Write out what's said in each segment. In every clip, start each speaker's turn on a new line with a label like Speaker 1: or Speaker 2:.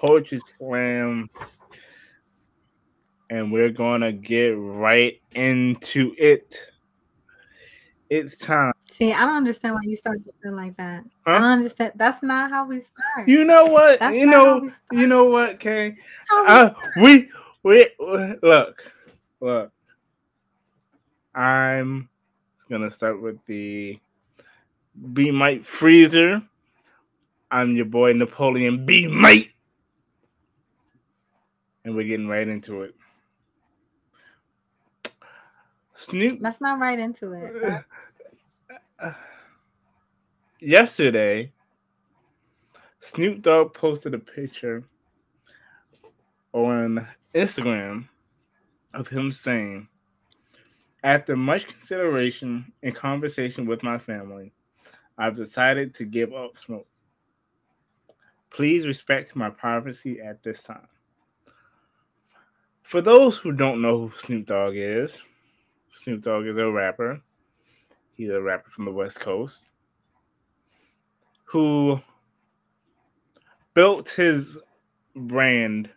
Speaker 1: Poetry Slam, and we're gonna get right into it. It's time.
Speaker 2: See, I don't understand why you started to feel like that.
Speaker 1: Huh?
Speaker 2: I don't understand. That's not how we start.
Speaker 1: You know what?
Speaker 2: That's
Speaker 1: you
Speaker 2: not
Speaker 1: know.
Speaker 2: how we start.
Speaker 1: You know what, Kay?
Speaker 2: How
Speaker 1: We look. I'm gonna start with the B Mite Freezer. I'm your boy Napoleon B Mite, and we're getting right into it. Snoop.
Speaker 2: Let's not right into it.
Speaker 1: Yesterday, Snoop Dogg posted a picture on Instagram of him saying, "After much consideration and conversation with my family, I've decided to give up smoke. Please respect my privacy at this time." For those who don't know who Snoop Dogg is a rapper. He's a rapper from the West Coast who built his brand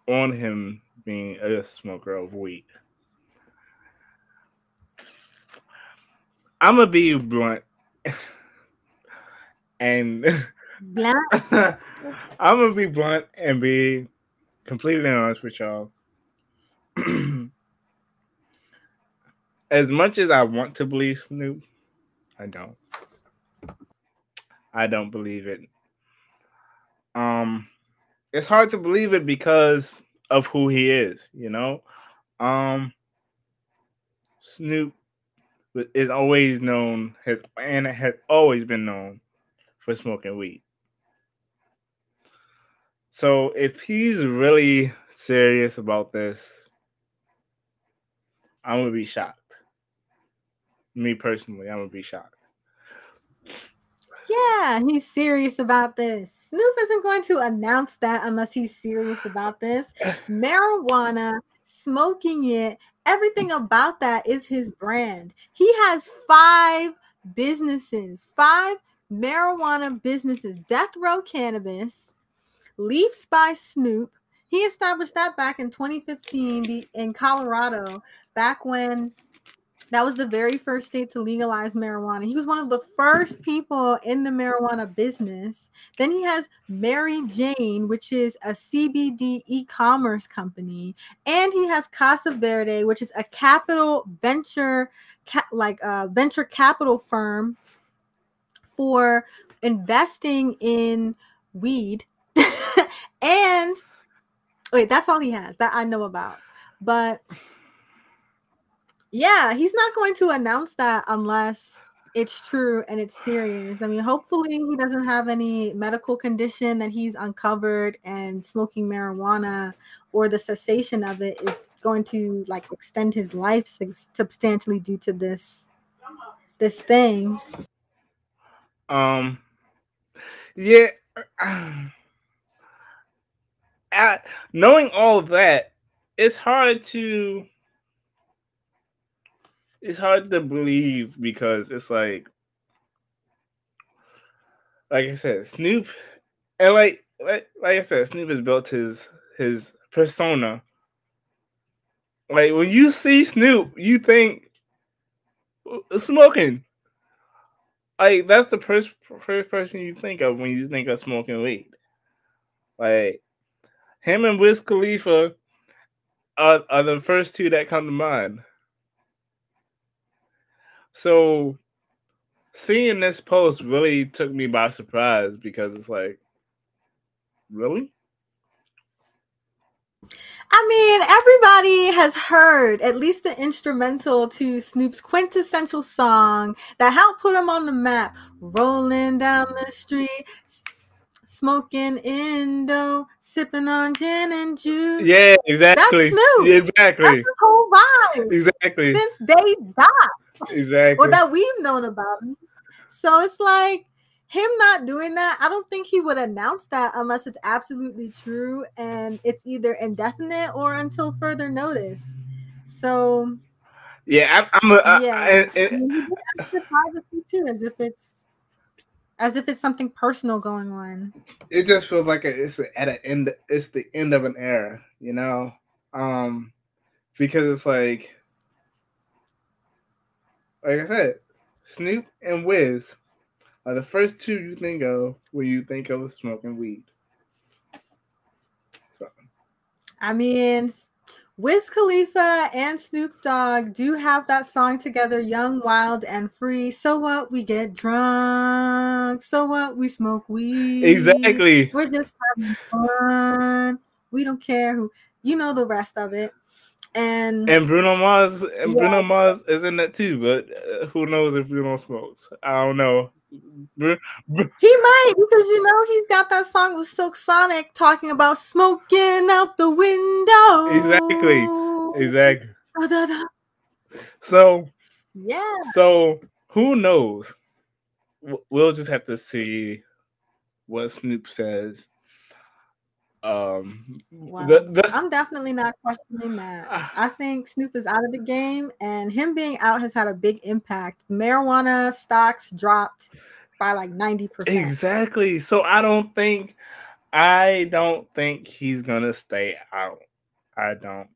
Speaker 1: on him being a smoker of weed. I'm gonna be blunt, and I'm gonna be blunt and be completely honest with y'all. As much as I want to believe Snoop, I don't. I don't believe it. It's hard to believe it because of who he is, you know. Snoop is always known and has always been known for smoking weed. So if he's really serious about this, I'm gonna be shocked. Me personally, I'm gonna be shocked.
Speaker 2: Yeah, he's serious about this. Snoop isn't going to announce that unless he's serious about this. Marijuana, smoking it, everything about that is his brand. He has 5 businesses, 5 marijuana businesses. Death Row Cannabis, Leafs by Snoop. He established that back in 2015 in Colorado, back when that was the very first state to legalize marijuana. He was one of the first people in the marijuana business. Then he has Mary Jane, which is a CBD e-commerce company. And he has Casa Verde, which is a venture capital firm for investing in weed. And wait, that's all he has that I know about. But yeah, he's not going to announce that unless it's true and it's serious. I mean, hopefully he doesn't have any medical condition that he's uncovered, and smoking marijuana or the cessation of it is going to like extend his life substantially due to this thing.
Speaker 1: Yeah. Knowing all of that, it's hard to believe because it's like I said, Snoop, and like I said, Snoop has built his persona. Like when you see Snoop, you think smoking. Like that's the first person you think of when you think of smoking weed. Like him and Wiz Khalifa are the first two that come to mind. So seeing this post really took me by surprise because it's like, really?
Speaker 2: I mean, everybody has heard at least the instrumental to Snoop's quintessential song that helped put him on the map. Rolling down the street, smoking Indo, sipping on gin and juice.
Speaker 1: Yeah, exactly.
Speaker 2: That's Snoop.
Speaker 1: Exactly.
Speaker 2: That's his whole vibe.
Speaker 1: Exactly.
Speaker 2: Since they died.
Speaker 1: Exactly.
Speaker 2: Or that we've known about him. So it's like him not doing that, I don't think he would announce that unless it's absolutely true and it's either indefinite or until further notice. So
Speaker 1: yeah,
Speaker 2: he did ask for privacy too, as if it's as if it's something personal going on.
Speaker 1: It just feels like it's at an end. It's the end of an era, you know, because it's like I said, Snoop and Wiz are the first two you think of when you think of smoking weed. So,
Speaker 2: I mean, Wiz Khalifa and Snoop Dogg do have that song together, Young, Wild, and Free. So what? We get drunk. So what? We smoke weed.
Speaker 1: exactly.
Speaker 2: We're just having fun. We don't care who. You know the rest of it. And
Speaker 1: Bruno Mars Bruno Mars is in that too, but who knows if Bruno smokes? I don't know.
Speaker 2: He might, because you know he's got that song with Silk Sonic talking about smoking out the window.
Speaker 1: Exactly.
Speaker 2: Da, da, da.
Speaker 1: So
Speaker 2: yeah.
Speaker 1: So who knows? We'll just have to see what Snoop says.
Speaker 2: I'm definitely not questioning that. I think Snoop is out of the game, and him being out has had a big impact. Marijuana stocks dropped by like 90%.
Speaker 1: Exactly. So I don't think he's gonna stay out. I don't.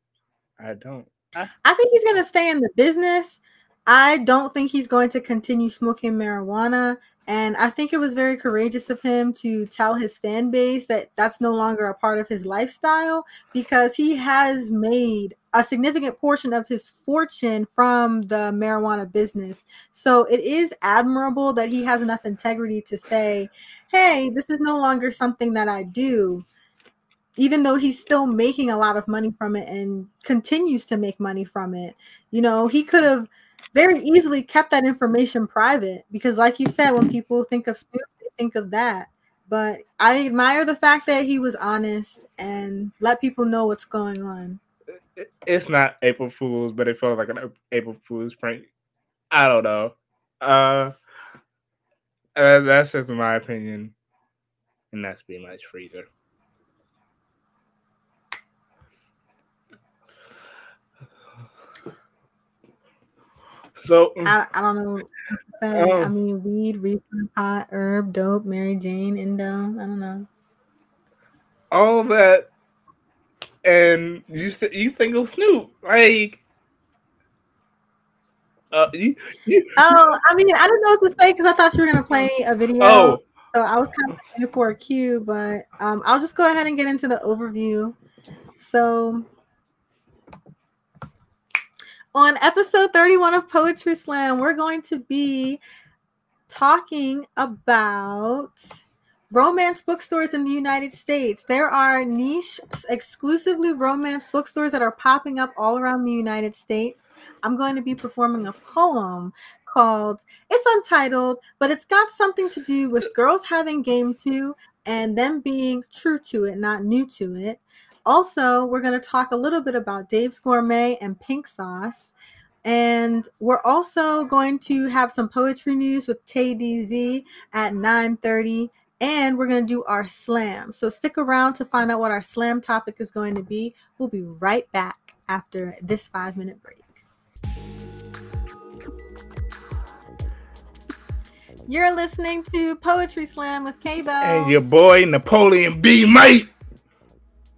Speaker 2: I think he's gonna stay in the business. I don't think he's going to continue smoking marijuana. And I think it was very courageous of him to tell his fan base that that's no longer a part of his lifestyle, because he has made a significant portion of his fortune from the marijuana business. So it is admirable that he has enough integrity to say, hey, this is no longer something that I do, even though he's still making a lot of money from it and continues to make money from it. You know, he could have very easily kept that information private, because like you said, when people think of Snoop, they think of that. But I admire the fact that he was honest and let people know what's going on.
Speaker 1: It's not April Fool's, but it felt like an April Fool's prank. I don't know. That's just my opinion. And that's pretty much Freezer. So
Speaker 2: I don't know. I mean, weed, reefer, pot, herb, dope, Mary Jane, Indo. I don't know.
Speaker 1: All that, and you think of Snoop, like.
Speaker 2: I mean, I didn't know what to say because I thought you were gonna play a video. So I was kind of waiting for a cue, but I'll just go ahead and get into the overview. So on episode 31 of Poetry Slam, we're going to be talking about romance bookstores in the United States. There are niche, exclusively romance bookstores that are popping up all around the United States. I'm going to be performing a poem called, it's untitled, but it's got something to do with girls having game to and them being true to it, not new to it. Also, we're going to talk a little bit about Dave's Gourmet and Pink Sauce. And we're also going to have some poetry news with TayDZ at 9:30. And we're going to do our slam. So stick around to find out what our slam topic is going to be. We'll be right back after this 5-minute break. You're listening to Poetry Slam with Kay Bellz.
Speaker 1: And your boy Napoleon B. Mate.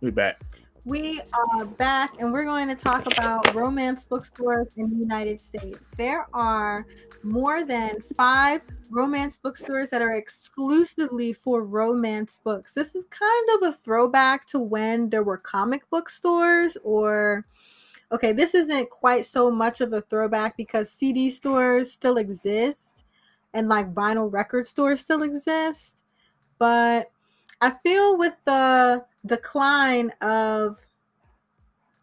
Speaker 1: We back.
Speaker 2: We are back, and we're going to talk about romance bookstores in the United States. There are more than 5 romance bookstores that are exclusively for romance books. This is kind of a throwback to when there were comic book stores, or okay, this isn't quite so much of a throwback because CD stores still exist and like vinyl record stores still exist. But I feel with the decline of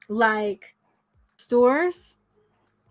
Speaker 2: like stores,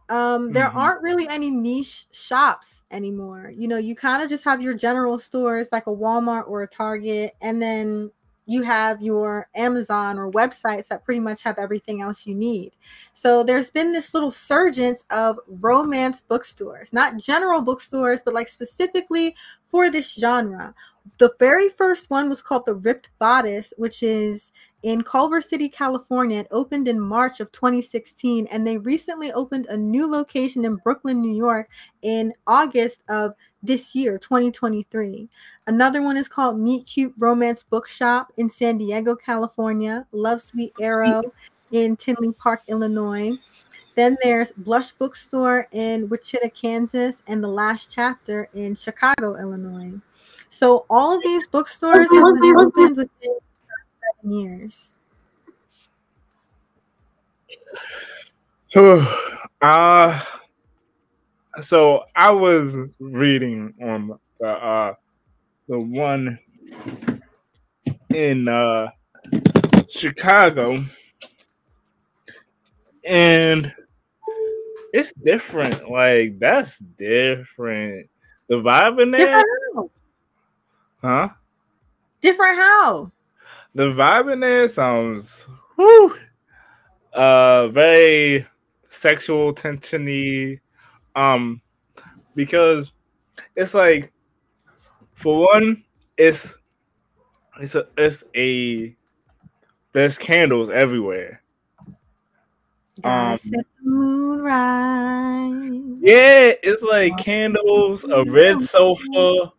Speaker 2: there aren't really any niche shops anymore. You know, you kind of just have your general stores like a Walmart or a Target, and then you have your Amazon or websites that pretty much have everything else you need. So there's been this little surgence of romance bookstores, not general bookstores, but like specifically for this genre. The very first one was called The Ripped Bodice, which is in Culver City, California. It opened in March of 2016, and they recently opened a new location in Brooklyn, New York in August of this year, 2023. Another one is called Meet Cute Romance Bookshop in San Diego, California. Love Sweet Arrow in Tinley Park, Illinois. Then there's Blush Bookstore in Wichita, Kansas, and The Last Chapter in Chicago, Illinois. So all of these bookstores have been opened within 7 years.
Speaker 1: So I was reading on the one in Chicago, and it's different. Like, that's different. The vibe in there,
Speaker 2: Different how?
Speaker 1: huh?
Speaker 2: Different how?
Speaker 1: The vibe in there sounds very sexual tensiony. Because it's like, for one, it's a there's candles everywhere.
Speaker 2: Gotta set the moon right.
Speaker 1: Yeah, it's like candles, a red sofa.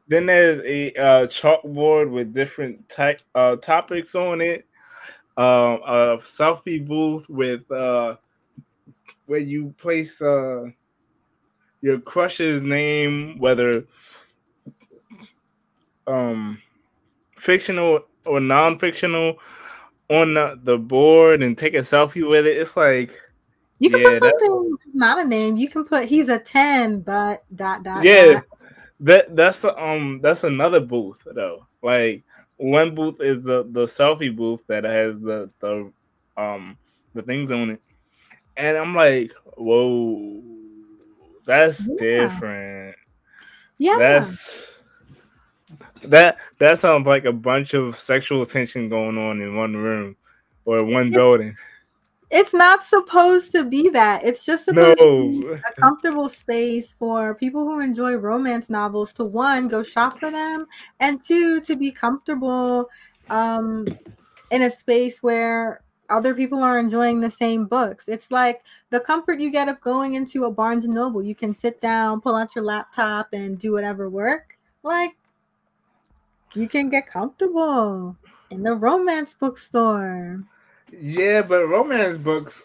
Speaker 1: Then there's a chalkboard with different topics on it. A selfie booth with where you place your crush's name, whether fictional or non-fictional, on the board, and take a selfie with it. It's like,
Speaker 2: you can put something not a name. You can put he's a 10, but ...
Speaker 1: Yeah, that's another booth though. Like, one booth is the selfie booth that has the things on it, and I'm like, whoa, that's different.
Speaker 2: Yeah,
Speaker 1: that sounds like a bunch of sexual tension going on in one room or one building.
Speaker 2: It's not supposed to be that. It's just supposed to be a comfortable space for people who enjoy romance novels to, one, go shop for them, and two, to be comfortable in a space where other people are enjoying the same books. It's like the comfort you get of going into a Barnes & Noble. You can sit down, pull out your laptop, and do whatever work. Like, you can get comfortable in the romance bookstore.
Speaker 1: Yeah, but romance books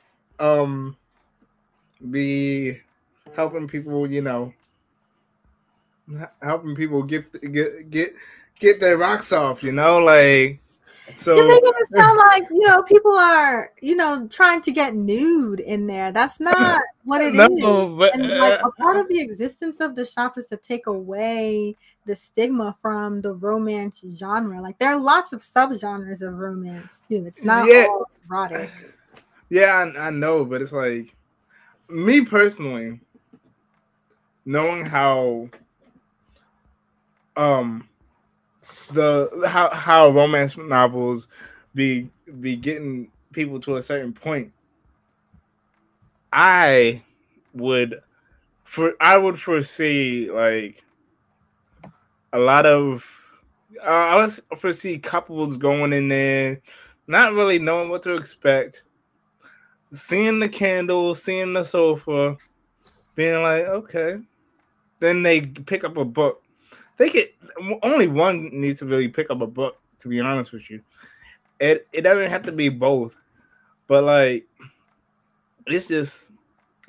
Speaker 1: be helping people, helping people get their rocks off, like. So
Speaker 2: you're making it sound like, people are, trying to get nude in there. That's not what it is.
Speaker 1: But,
Speaker 2: and like a part of the existence of the shop is to take away the stigma from the romance genre. Like, there are lots of subgenres of romance too. It's not all erotic.
Speaker 1: Yeah, I know, but it's like, me personally, knowing how how romance novels be getting people to a certain point, I would foresee like a lot of I would foresee couples going in there not really knowing what to expect, seeing the candles, seeing the sofa, being like, okay. Then they pick up a book. Only one needs to really pick up a book, to be honest with you. It doesn't have to be both, but like, it's just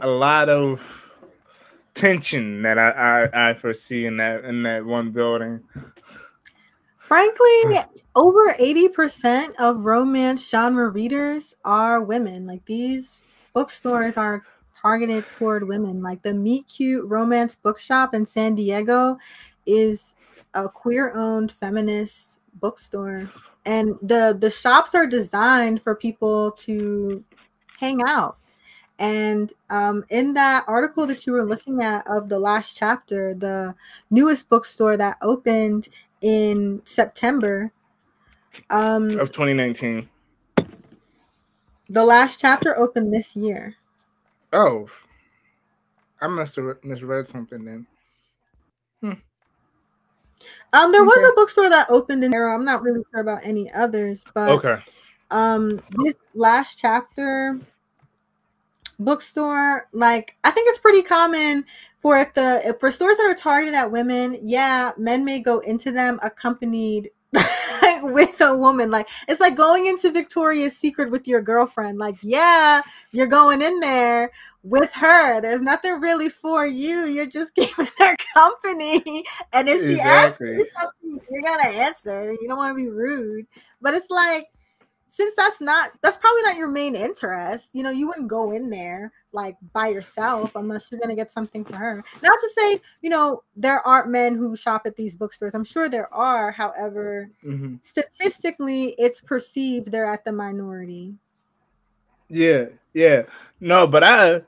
Speaker 1: a lot of tension that I foresee in that one building.
Speaker 2: Frankly, over 80% of romance genre readers are women. Like, these bookstores are targeted toward women. Like, the Meet Cute Romance Bookshop in San Diego is a queer-owned feminist bookstore, and the shops are designed for people to hang out. And in that article that you were looking at of The Last Chapter, the newest bookstore that opened in September
Speaker 1: of 2019,
Speaker 2: The Last Chapter opened this year.
Speaker 1: Oh, I must have misread something then.
Speaker 2: There was a bookstore that opened in era. I'm not really sure about any others, but this last chapter bookstore, like, I think it's pretty common for for stores that are targeted at women. Yeah, men may go into them accompanied with a woman. Like, it's like going into Victoria's Secret with your girlfriend. Like, yeah, you're going in there with her. There's nothing really for you. You're just giving her company. And if she asks you something, you're gonna answer. You don't want to be rude. But it's like, since that's probably not your main interest, you know, you wouldn't go in there like by yourself unless you're gonna get something for her. Not to say, you know, there aren't men who shop at these bookstores. I'm sure there are. However, statistically, it's perceived they're at the minority.
Speaker 1: Yeah. No, but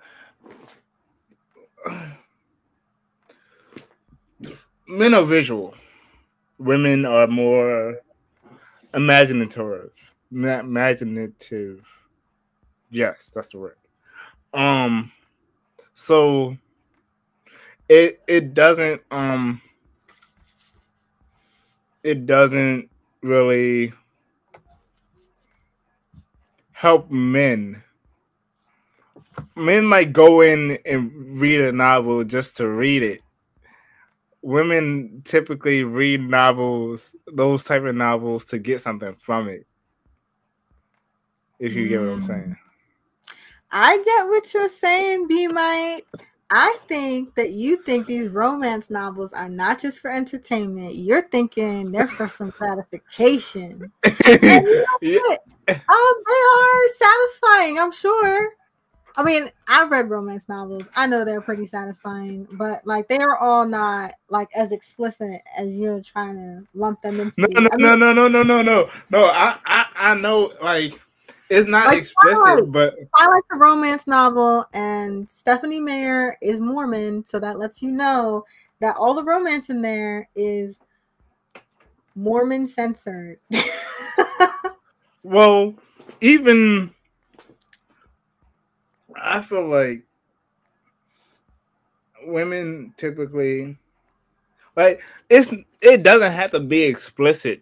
Speaker 1: men are visual. Women are more imaginative. Yes, that's the word. So it doesn't really help men. Men might go in and read a novel just to read it. Women typically read novels, those type of novels, to get something from it. If you get what I'm saying.
Speaker 2: I get what you're saying, B-Mite. I think that you think these romance novels are not just for entertainment. You're thinking they're for some gratification. And you know they are satisfying, I'm sure. I mean, I've read romance novels. I know they're pretty satisfying, but like they are all not like as explicit as you're trying to lump them into.
Speaker 1: No. I know, like, it's not like explicit, but
Speaker 2: I like a romance novel, and Stephanie Meyer is Mormon, so that lets you know that all the romance in there is Mormon censored.
Speaker 1: Well, even I feel like women typically, like, it doesn't have to be explicit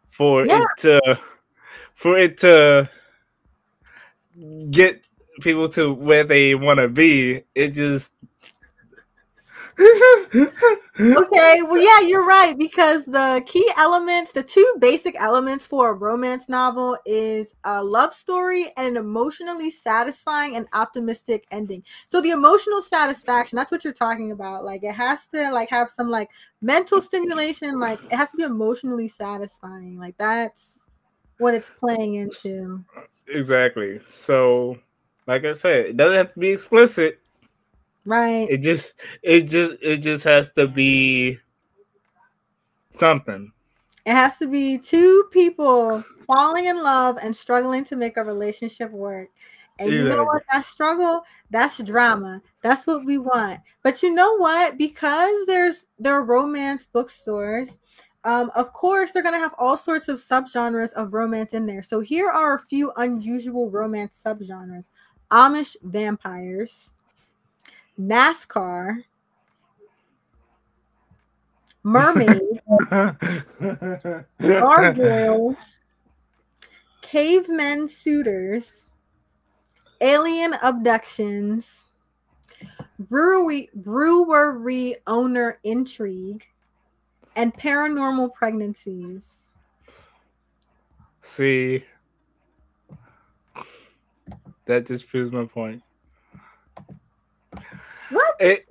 Speaker 1: for it to get people to where they want to be. It just
Speaker 2: Okay, well, yeah, you're right, because the key elements, the two basic elements for a romance novel is a love story and an emotionally satisfying and optimistic ending. So the emotional satisfaction, that's what you're talking about. Like, it has to like have some like mental stimulation, like it has to be emotionally satisfying. Like, that's what it's playing into.
Speaker 1: Exactly. So, like I said, it doesn't have to be explicit.
Speaker 2: Right.
Speaker 1: It just has to be something.
Speaker 2: It has to be two people falling in love and struggling to make a relationship work. And you know what? That struggle, that's drama. That's what we want. But you know what? Because there are romance bookstores, of course, they're going to have all sorts of subgenres of romance in there. So here are a few unusual romance subgenres. Amish vampires, NASCAR, mermaids, gargoyles, cavemen suitors, alien abductions, brewery owner intrigue, and paranormal pregnancies.
Speaker 1: See, that just proves my point.
Speaker 2: What?
Speaker 1: It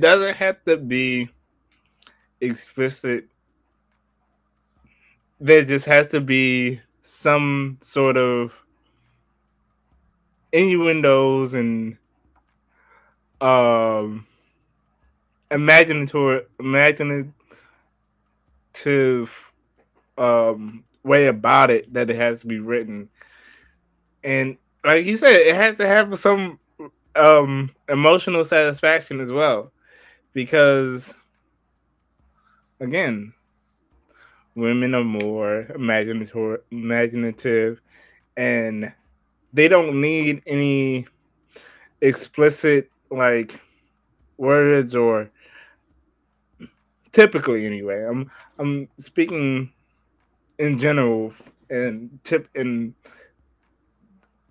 Speaker 1: doesn't have to be explicit. There just has to be some sort of innuendos and imaginative way about it, that it has to be written. And like you said, it has to have some emotional satisfaction as well, because again, women are more imaginative and they don't need any explicit like words or typically anyway. I'm speaking in general and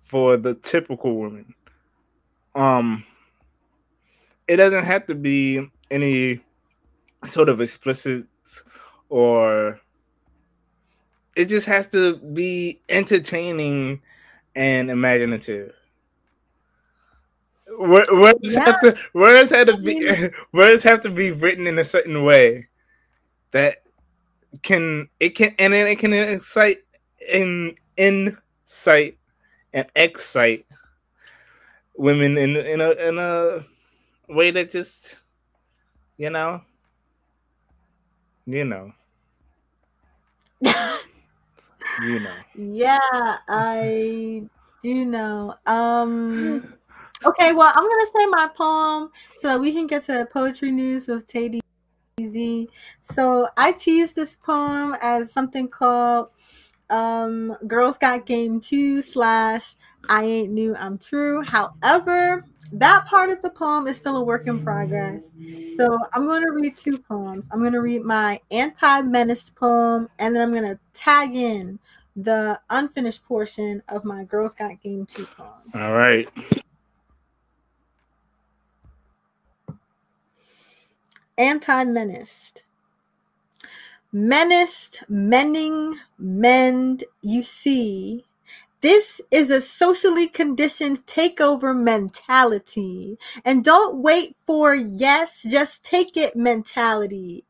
Speaker 1: for the typical woman. Um, it doesn't have to be any sort of explicit or it just has to be entertaining and imaginative. Words
Speaker 2: Yeah,
Speaker 1: have to words have to
Speaker 2: I
Speaker 1: be
Speaker 2: mean,
Speaker 1: words have to be written in a certain way that it can incite and excite women in a way that just you know you know you know.
Speaker 2: yeah, I do know. Okay, well, I'm gonna say my poem so that we can get to poetry news with TayDZ. So I teased this poem as something called Girls Got Game 2 / I Ain't New, I'm True. However, that part of the poem is still a work in progress. So I'm going to read two poems. I'm going to read my Anti-Menist poem, and then I'm going to tag in the unfinished portion of my Girls Got Game 2 poem.
Speaker 1: All right.
Speaker 2: Anti-Menist. Menaced, mending, mend, you see. This is a socially conditioned takeover mentality. And don't wait for yes, just take it mentality.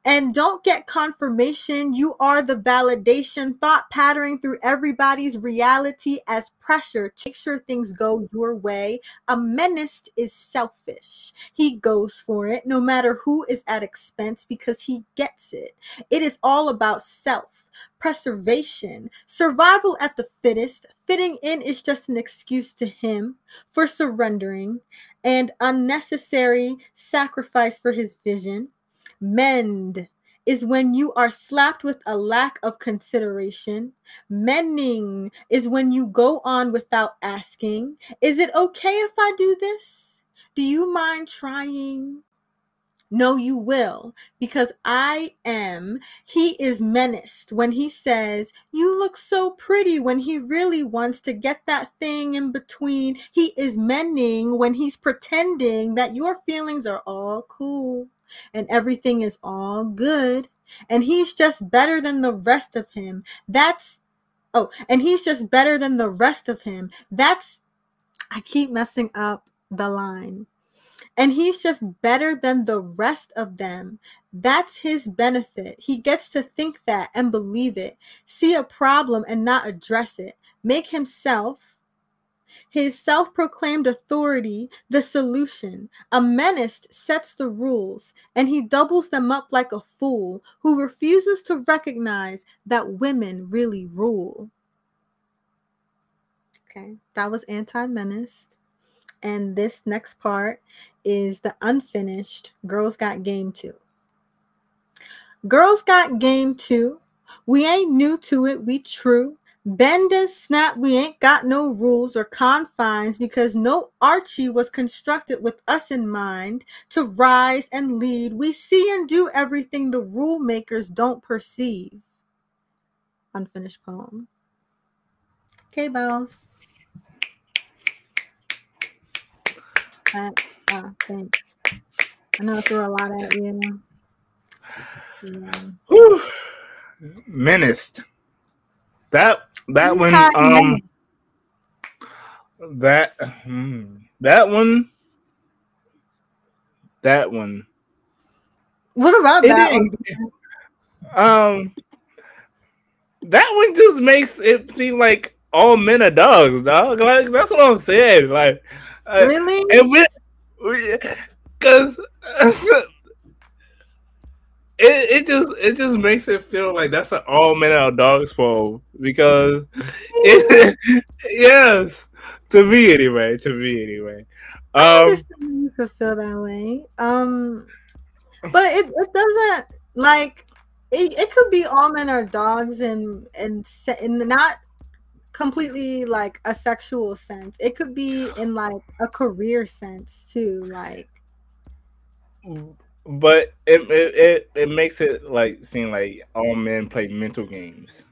Speaker 2: And don't get confirmation. You are the validation, thought patterning through everybody's reality as pressure to make sure things go your way. A menace is selfish. He goes for it no matter who is at expense because he gets it. It is all about self preservation, survival at the fittest. Fitting in is just an excuse to him for surrendering and unnecessary sacrifice for his vision. Mend is when you are slapped with a lack of consideration. Mending is when you go on without asking, is it okay if I do this? Do you mind trying? No, you will, because I am. He is menaced when he says, you look so pretty, when he really wants to get that thing in between. He is mending when he's pretending that your feelings are all cool and everything is all good. And he's just better than the rest of him. And he's just better than the rest of him. I keep messing up the line. And he's just better than the rest of them. That's his benefit. He gets to think that and believe it. See a problem and not address it. Make himself, his self-proclaimed authority, the solution. A menace sets the rules, and he doubles them up like a fool who refuses to recognize that women really rule. Okay, that was Anti-Menist. And this next part is the unfinished Girls Got Game 2. Girls Got Game 2. We ain't new to it, we true. Bend and snap, we ain't got no rules or confines because no Archie was constructed with us in mind to rise and lead. We see and do everything the rule makers don't perceive. Unfinished poem. Kay Bellz. Thanks. I know I threw a lot at you.
Speaker 1: Yeah. Menaced. That one. That one.
Speaker 2: What about that one?
Speaker 1: That one just makes it seem like all men are dogs, dog. Like that's what I'm saying. Like,
Speaker 2: really?
Speaker 1: And because it just makes it feel like that's an all men are dogs poem because yes, to me anyway.
Speaker 2: I understand you could feel that way. But it doesn't like it could be all men are dogs and not completely like a sexual sense. It could be in like a career sense too. Like,
Speaker 1: but it makes it like seem like all men play mental games.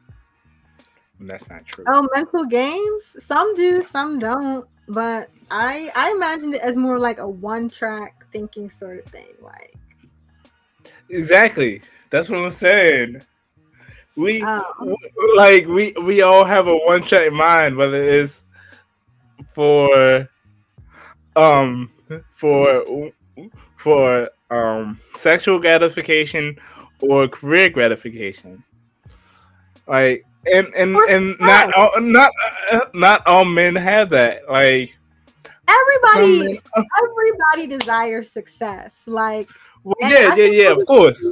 Speaker 1: And that's not true.
Speaker 2: oh, mental games. Some do, some don't. But I imagined it as more like a one-track thinking sort of thing. Like,
Speaker 1: exactly. That's what I'm saying. We
Speaker 2: um,
Speaker 1: we all have a one-track mind, whether it's for um for sexual gratification or career gratification. Like and not all men have that. Like
Speaker 2: everybody desires success. Like,
Speaker 1: well, yeah, of course.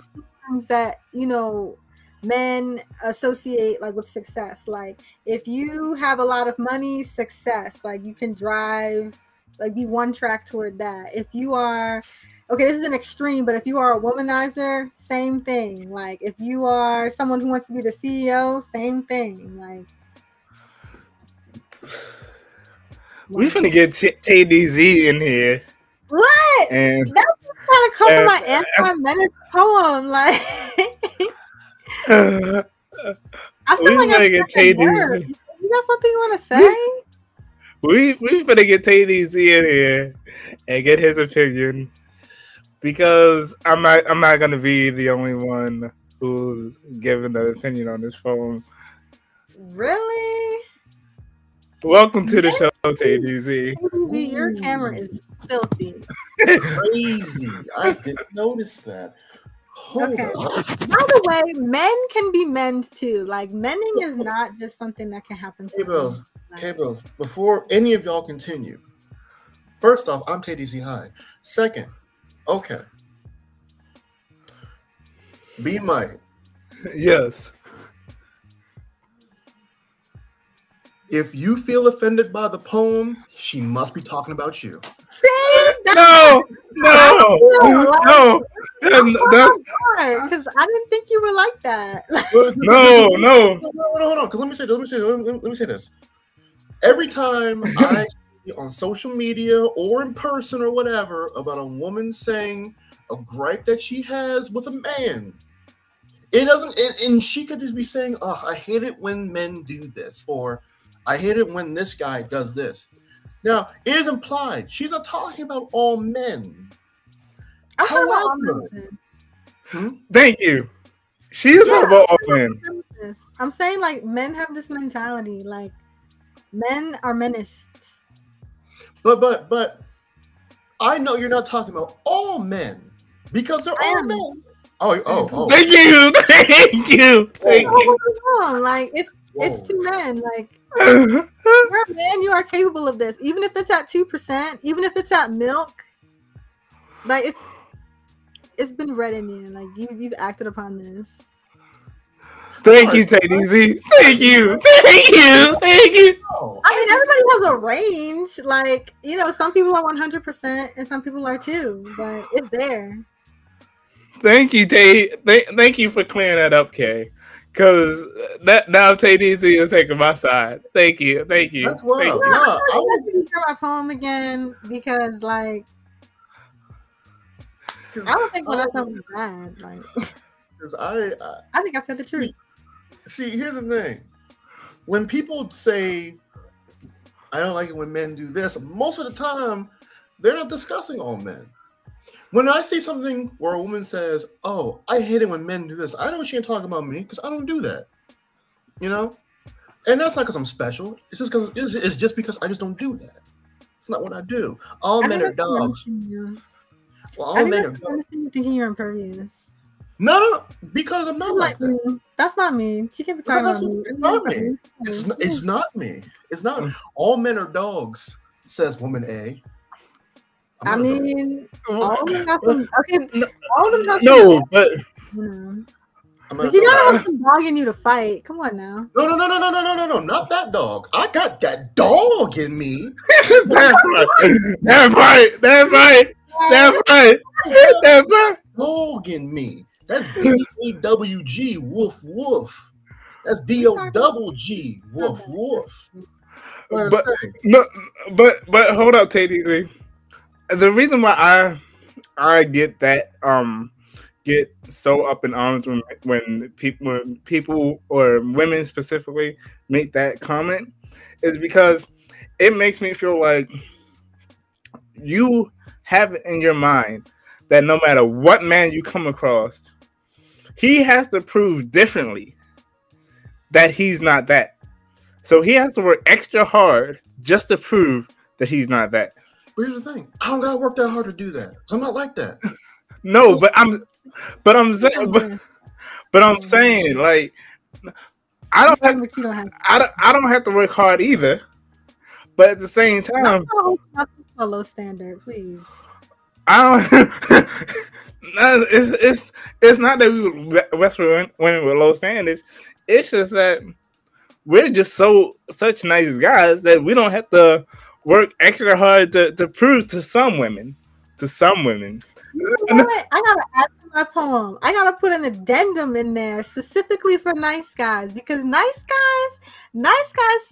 Speaker 2: Things that, you know, men associate like with success. Like, if you have a lot of money, success. Like, you can drive, like, be one track toward that. If you are, okay, this is an extreme, but if you are a womanizer, same thing. Like, if you are someone who wants to be the CEO, same thing. Like,
Speaker 1: we finna get TayDZ in here.
Speaker 2: What?
Speaker 1: And
Speaker 2: that's trying to cover my Anti-Menist poem. Like, I feel like I get TayDZ. You got something you want to say?
Speaker 1: We finna get TayDZ in here and get his opinion, because I'm not gonna be the only one who's giving an opinion on this poem.
Speaker 2: Really?
Speaker 1: Welcome to the show, TayDZ.
Speaker 2: Your camera is filthy.
Speaker 3: Crazy. I didn't notice that.
Speaker 2: Okay. By the way, men can be men too. Like, menning is not just something that can happen to
Speaker 3: Kay Bellz, before any of y'all continue, first off, I'm TayDZ High. Second, okay. Be Mike.
Speaker 1: Yes.
Speaker 3: If you feel offended by the poem, she must be talking about you.
Speaker 2: See?
Speaker 1: No.
Speaker 2: Because I didn't think you were like that.
Speaker 1: No.
Speaker 3: Hold on. Because let me say this. Every time I see on social media or in person or whatever about a woman saying a gripe that she has with a man, it doesn't, and she could just be saying, "Oh, I hate it when men do this," or "I hate it when this guy does this." Now, it is implied she's not talking about all men.
Speaker 2: I'm talking about all men.
Speaker 1: Thank you. She's talking about all men.
Speaker 2: I'm saying, like, men have this mentality. Like, men are menists.
Speaker 3: But I know you're not talking about all men, because they're all men. Oh.
Speaker 1: Thank you.
Speaker 2: Like, it's two men. Like, you're a man, you are capable of this. Even if it's at 2%, even if it's at milk, like, it's been read in you. Like, you've acted upon this.
Speaker 1: Thank you, TayDZ. Thank you.
Speaker 2: I mean, everybody has a range. Like, you know, some people are 100% and some people are too, but it's there.
Speaker 1: Thank you, Tay. Thank you for clearing that up, Kay. Because now TayDZ is taking my side. Thank you.
Speaker 3: That's wild.
Speaker 2: I want to hear my poem again because, like, I don't think what I said was bad. Like,
Speaker 3: because I
Speaker 2: think I said the truth.
Speaker 3: See, here's the thing. When people say, "I don't like it when men do this," most of the time, they're not discussing all men. When I see something where a woman says, "Oh, I hate it when men do this," I know she ain't talking about me, because I don't do that. You know? And that's not because I'm special. It's just because I just don't do that. It's not what I do. All men are dogs. Well, all men are dogs.
Speaker 2: Thinking you're impervious.
Speaker 3: No, because I'm not like that.
Speaker 2: That's not me. She can't be talking about me.
Speaker 3: It's not me. It's not me. It's not. All men are dogs, says woman A.
Speaker 2: I mean, all of them got some. Okay, all of them got some.
Speaker 1: No, but.
Speaker 2: But you gotta have some dog in you to fight. Come on now.
Speaker 3: No, not that dog. I got that dog in me.
Speaker 1: That's right.
Speaker 3: Dog in me. That's BAWG, woof woof. That's D-O-double-G. Woof, woof.
Speaker 1: But hold up, TayDZ. The reason why I get that get so up in arms when people or women specifically make that comment is because it makes me feel like you have it in your mind that no matter what man you come across, he has to prove differently that he's not that. So he has to work extra hard just to prove that he's not that.
Speaker 3: But here's the thing: I don't gotta work that hard to do that. So I'm not like that.
Speaker 1: No, but I'm saying like I don't have to work hard either. But at the same time,
Speaker 2: low standard, please.
Speaker 1: I don't. It's not that we Western women with low standards. It's just that we're just such nice guys that we don't have to work extra hard to prove to some women.
Speaker 2: You know what? I gotta add to my poem. I gotta put an addendum in there specifically for nice guys, because nice guys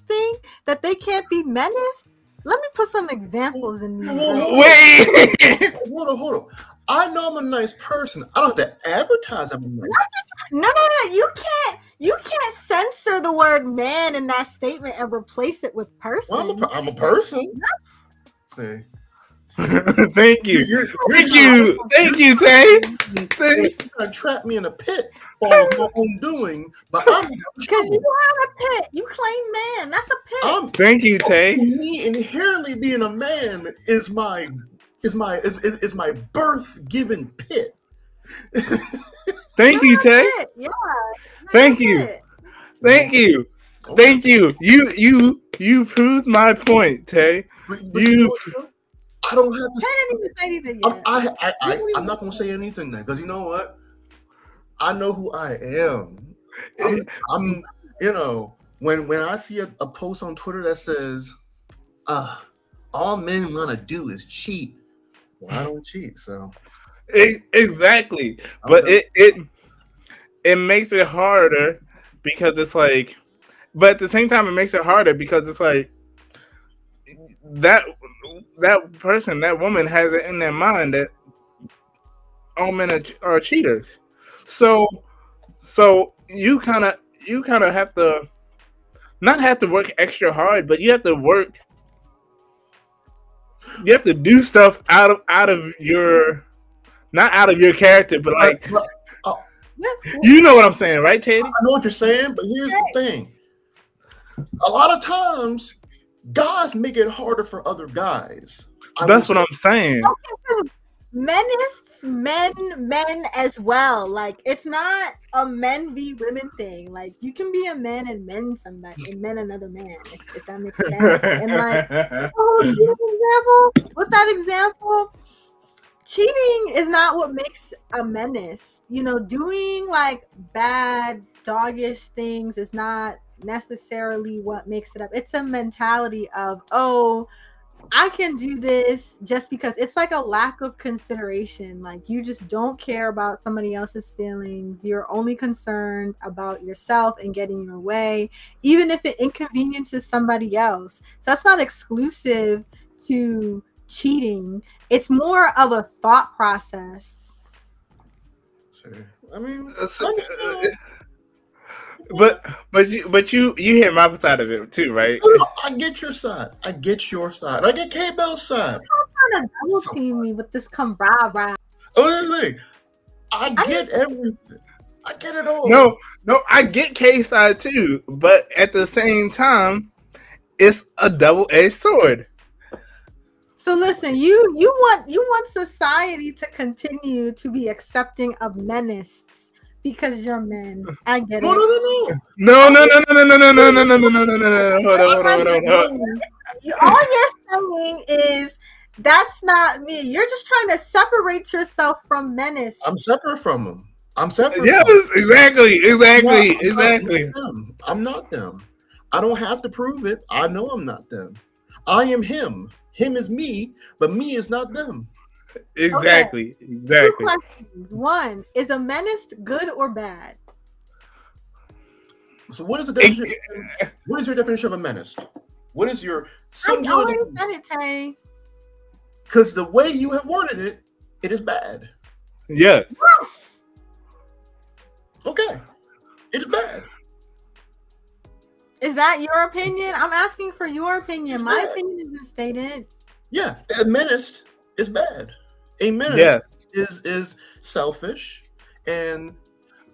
Speaker 2: think that they can't be menaced. Let me put some examples in there.
Speaker 1: Wait,
Speaker 3: hold on. I know I'm a nice person. I don't have to advertise I'm nice.
Speaker 2: No. You can't censor the word man in that statement and replace it with person.
Speaker 3: Well, I'm a person. See.
Speaker 1: Thank you, Tay.
Speaker 3: You're trying to trap me in a pit for my own doing, but I'm
Speaker 2: because you are a pit. You claim man. That's a pit.
Speaker 1: Thank you, Tay.
Speaker 3: Me inherently being a man is my birth given pit.
Speaker 1: Thank you, Tay.
Speaker 2: Yeah.
Speaker 1: Thank you. Thank you. You proved my point, Tay.
Speaker 3: I don't have to.
Speaker 2: I didn't even say anything yet.
Speaker 3: I'm not going to say anything then, because you know what? I know who I am. I'm when I see a post on Twitter that says, all men want to do is cheat. Well, I don't cheat, so.
Speaker 1: Exactly. But it makes it harder because it's like, but at the same time, it makes it harder because it's like, that person, that woman has it in their mind that all men are cheaters. So you kind of have to not have to work extra hard, but you have to work. You have to do stuff out of your, not out of your character, but like you know what I'm saying, right, Tay?
Speaker 3: I know what you're saying, but here's the thing: a lot of times, guys make it harder for other guys.
Speaker 1: That's what I'm saying.
Speaker 2: Men as well. Like, it's not a men v women thing. Like, you can be a man and men somebody and men another man, if that makes sense. And like, with that example, cheating is not what makes a menace. Doing like bad doggish things is not necessarily what makes it up. It's a mentality of, oh, I can do this just because. It's like a lack of consideration. Like, you just don't care about somebody else's feelings. You're only concerned about yourself and getting your way, even if it inconveniences somebody else. So that's not exclusive to cheating. It's more of a thought process.
Speaker 3: I mean,
Speaker 1: but you hear my side of it too, right?
Speaker 3: I get your side. I get Kay Bellz side.
Speaker 2: You're trying to double team me with this rah.
Speaker 3: Oh, here's the thing. I get everything. I get it all.
Speaker 1: No, I get Kay's side too, but at the same time, it's a double-edged sword.
Speaker 2: So listen, you want society to continue to be accepting of menace because you're men. I get it.
Speaker 1: No. Hold on.
Speaker 2: All you're saying is that's not me. You're just trying to separate yourself from menace.
Speaker 3: I'm separate from them.
Speaker 1: Yes, exactly.
Speaker 3: I'm not them. I don't have to prove it. I know I'm not them. I am him. Him is me, but me is not them.
Speaker 1: Exactly.
Speaker 2: Two questions. One, is a menace good or bad?
Speaker 3: So what is the definition? What is your definition of a menace? What is your singular?
Speaker 2: I already said it, Tay.
Speaker 3: Because the way you have worded it, it is bad.
Speaker 1: Yeah.
Speaker 2: Yes.
Speaker 3: Okay. It is bad.
Speaker 2: Is that your opinion? I'm asking for your opinion.
Speaker 3: It's
Speaker 2: My
Speaker 3: bad.
Speaker 2: opinion isn't stated.
Speaker 3: Yeah, a menace is bad. A menace is selfish and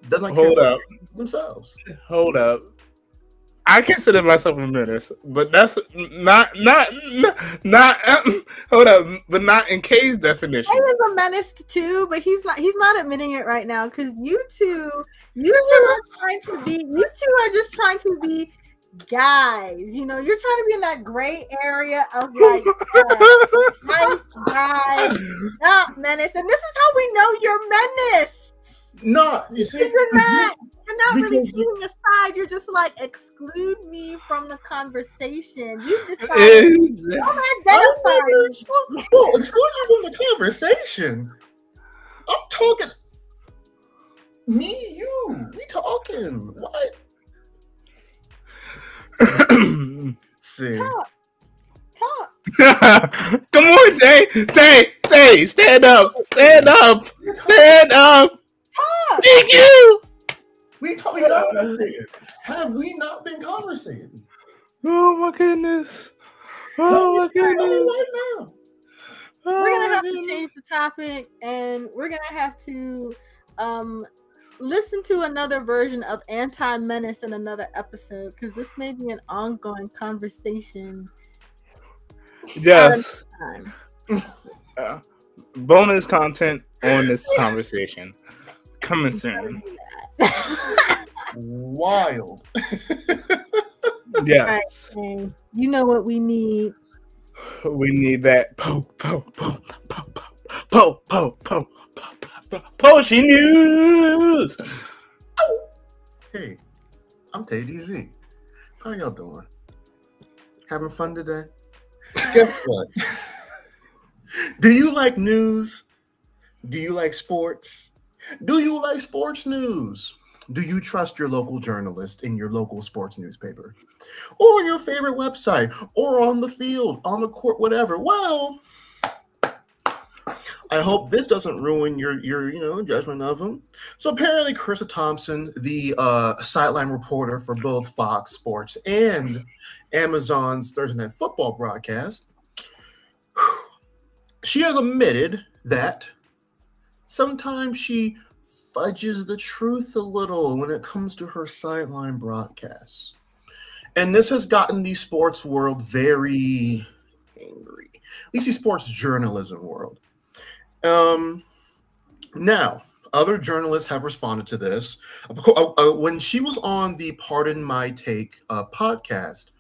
Speaker 3: doesn't care about themselves.
Speaker 1: Hold up. I consider myself a menace, but that's not hold up, but not in Kay's definition.
Speaker 2: Kay is a menace too, but he's not admitting it right now because you two are just trying to be guys. You know, you're trying to be in that gray area of like nice guy, not menace. And this is how we know you're menace.
Speaker 3: No, you see,
Speaker 2: you're not really taking a side. You're just like, exclude me from the conversation. You decided don't identify.
Speaker 3: Well, exclude you from the conversation. I'm talking. Me, you. We talking. What? See.
Speaker 2: Talk.
Speaker 1: Come on, Tay, stand up. Thank you.
Speaker 3: We conversating. Have we not been conversating?
Speaker 1: Oh my goodness. Right
Speaker 3: now.
Speaker 2: We're gonna have to change the topic, and we're gonna have to listen to another version of Anti-Menist in another episode because this may be an ongoing conversation.
Speaker 1: Yes. Bonus content on this conversation coming soon.
Speaker 3: Wild.
Speaker 1: Yes.
Speaker 2: Right, you know what we need?
Speaker 1: We need that Potion News.
Speaker 3: Hey, I'm TayDZ. How y'all doing? Having fun today? Guess what? Do you like news? Do you like sports? Do you like sports news? Do you trust your local journalist in your local sports newspaper? Or on your favorite website? Or on the field, on the court, whatever? Well, I hope this doesn't ruin your judgment of them. So apparently Charissa Thompson, the sideline reporter for both Fox Sports and Amazon's Thursday Night Football broadcast, she has admitted that sometimes she fudges the truth a little when it comes to her sideline broadcasts. And this has gotten the sports world very angry. At least the sports journalism world. Now, other journalists have responded to this. When she was on the Pardon My Take podcast,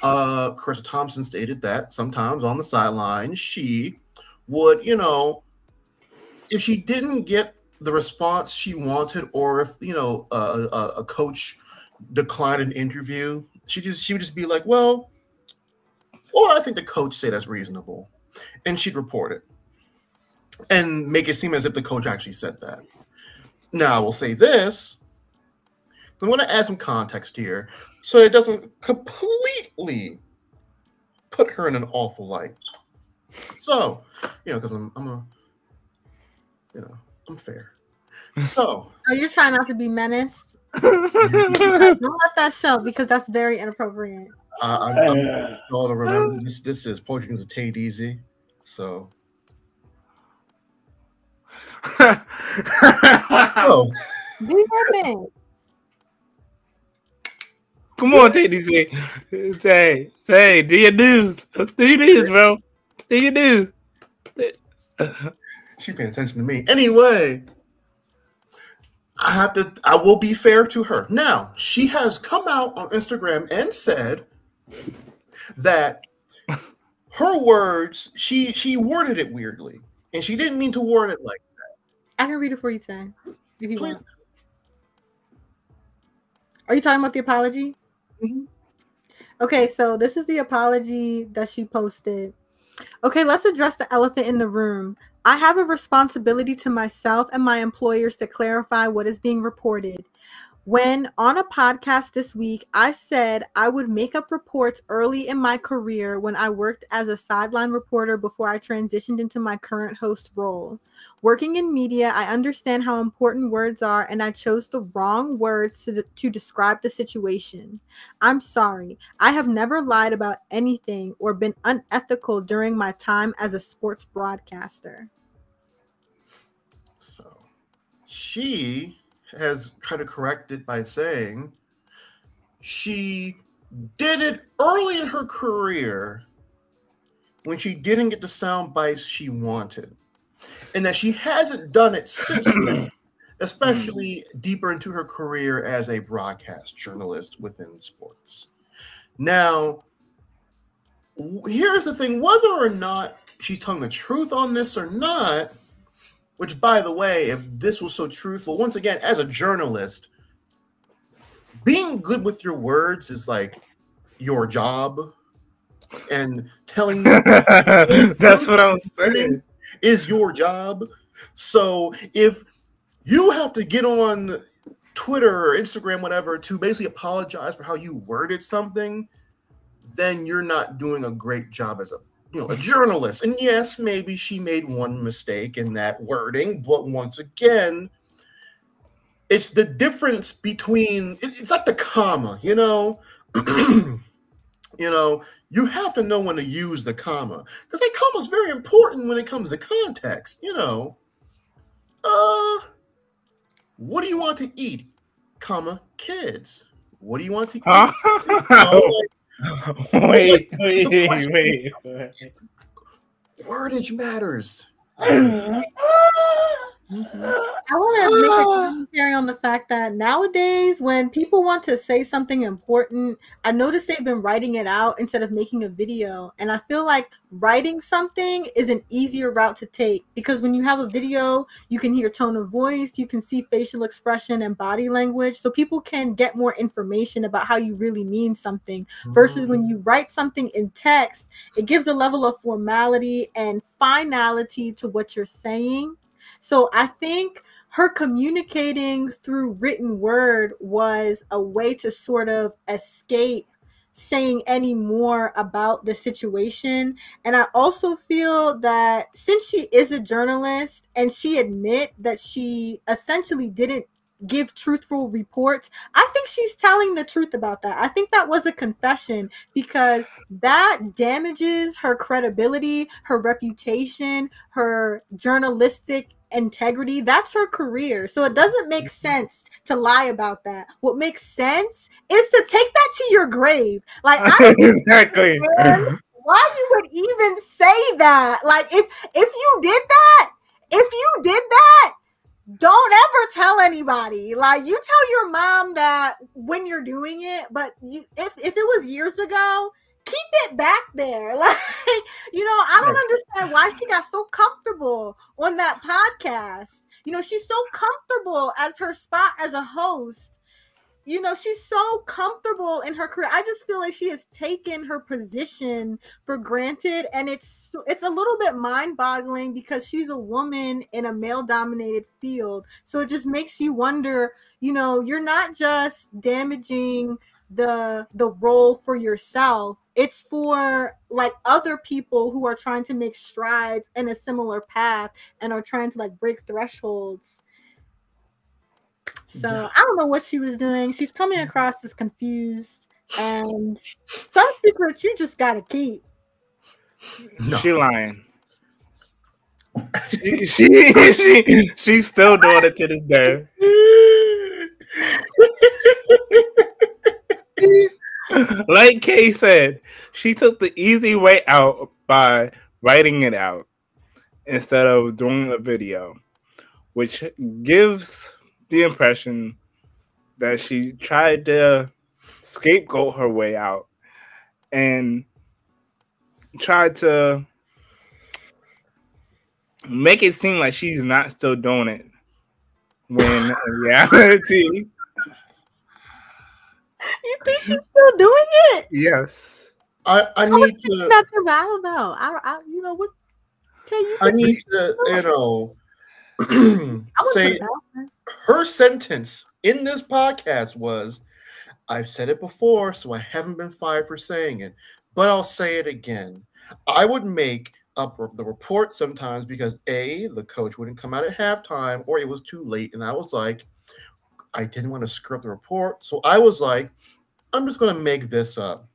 Speaker 3: Charissa Thompson stated that sometimes on the sideline, she would, if she didn't get the response she wanted, or if, a coach declined an interview, she would just be like, well, what do I think the coach said that's reasonable? And she'd report it and make it seem as if the coach actually said that. Now, I will say this. I'm going to add some context here so it doesn't completely put her in an awful light. So, because I'm fair. So.
Speaker 2: Oh, you're trying not to be menaced? Don't let that show because that's very inappropriate.
Speaker 3: I'm all to remember this is Poetry News of TayDZ. So.
Speaker 2: Oh. Do your thing.
Speaker 1: Come on, TayDZ. Say, do your news. Do your news, bro. Do your news.
Speaker 3: She paying attention to me. Anyway, I will be fair to her. Now, she has come out on Instagram and said that her words, she worded it weirdly. And she didn't mean to word it like that.
Speaker 2: I can read it for you, Tay, if you want. Are you talking about the apology?
Speaker 3: Mm-hmm.
Speaker 2: Okay, so this is the apology that she posted. Okay, let's address the elephant in the room. I have a responsibility to myself and my employers to clarify what is being reported. When on a podcast this week, I said I would make up reports early in my career when I worked as a sideline reporter before I transitioned into my current host role. Working in media, I understand how important words are, and I chose the wrong words to describe the situation. I'm sorry. I have never lied about anything or been unethical during my time as a sports broadcaster.
Speaker 3: So she has tried to correct it by saying she did it early in her career when she didn't get the sound bites she wanted, and that she hasn't done it since then, especially deeper into her career as a broadcast journalist within sports. Now, here's the thing, whether or not she's telling the truth on this or not, which, by the way, if this was so truthful, once again, as a journalist, being good with your words is like your job. And telling you
Speaker 1: that's what I was saying
Speaker 3: is your job. So if you have to get on Twitter or Instagram, whatever, to basically apologize for how you worded something, then you're not doing a great job as a journalist. And yes, maybe she made one mistake in that wording, but once again, it's the difference between, it's like the comma, you have to know when to use the comma, because that comma is very important when it comes to context. What do you want to eat, comma, kids? What do you want to eat?
Speaker 1: Wait.
Speaker 3: Wordage matters.
Speaker 2: I want to make a commentary on the fact that nowadays, when people want to say something important, I notice they've been writing it out instead of making a video. And I feel like writing something is an easier route to take, because when you have a video, you can hear tone of voice, you can see facial expression and body language, so people can get more information about how you really mean something. Versus when you write something in text, it gives a level of formality and finality to what you're saying. So I think her communicating through written word was a way to sort of escape saying any more about the situation. And I also feel that since she is a journalist and she admit that she essentially didn't give truthful reports, I think she's telling the truth about that. I think that was a confession, because that damages her credibility, her reputation, her journalistic integrity. That's her career. So it doesn't make sense to lie about that. What makes sense is to take that to your grave. Like, I don't
Speaker 1: exactly
Speaker 2: understand why you would even say that. Like, if you did that, don't ever tell anybody. Like, you tell your mom that when you're doing it, but if it was years ago, keep it back there. Like, I don't understand why she got so comfortable on that podcast. She's so comfortable as her spot as a host. She's so comfortable in her career. I just feel like she has taken her position for granted, and it's a little bit mind-boggling because she's a woman in a male-dominated field. So it just makes you wonder, you're not just damaging the role for yourself. It's for like other people who are trying to make strides in a similar path and are trying to like break thresholds. So I don't know what she was doing. She's coming across as confused, and some secrets you just gotta keep.
Speaker 1: No. She lying. She's still doing it to this day. Like Kay said, she took the easy way out by writing it out instead of doing a video, which gives the impression that she tried to scapegoat her way out and tried to make it seem like she's not still doing it, when in reality,
Speaker 2: you think she's still doing it?
Speaker 1: Yes.
Speaker 3: I need to.
Speaker 2: I don't know. What?
Speaker 3: I need to, say her sentence in this podcast was, I've said it before, so I haven't been fired for saying it, but I'll say it again. I would make up the report sometimes because A, the coach wouldn't come out at halftime, or it was too late, and I was like, I didn't want to screw up the report, so I was like, I'm just going to make this up.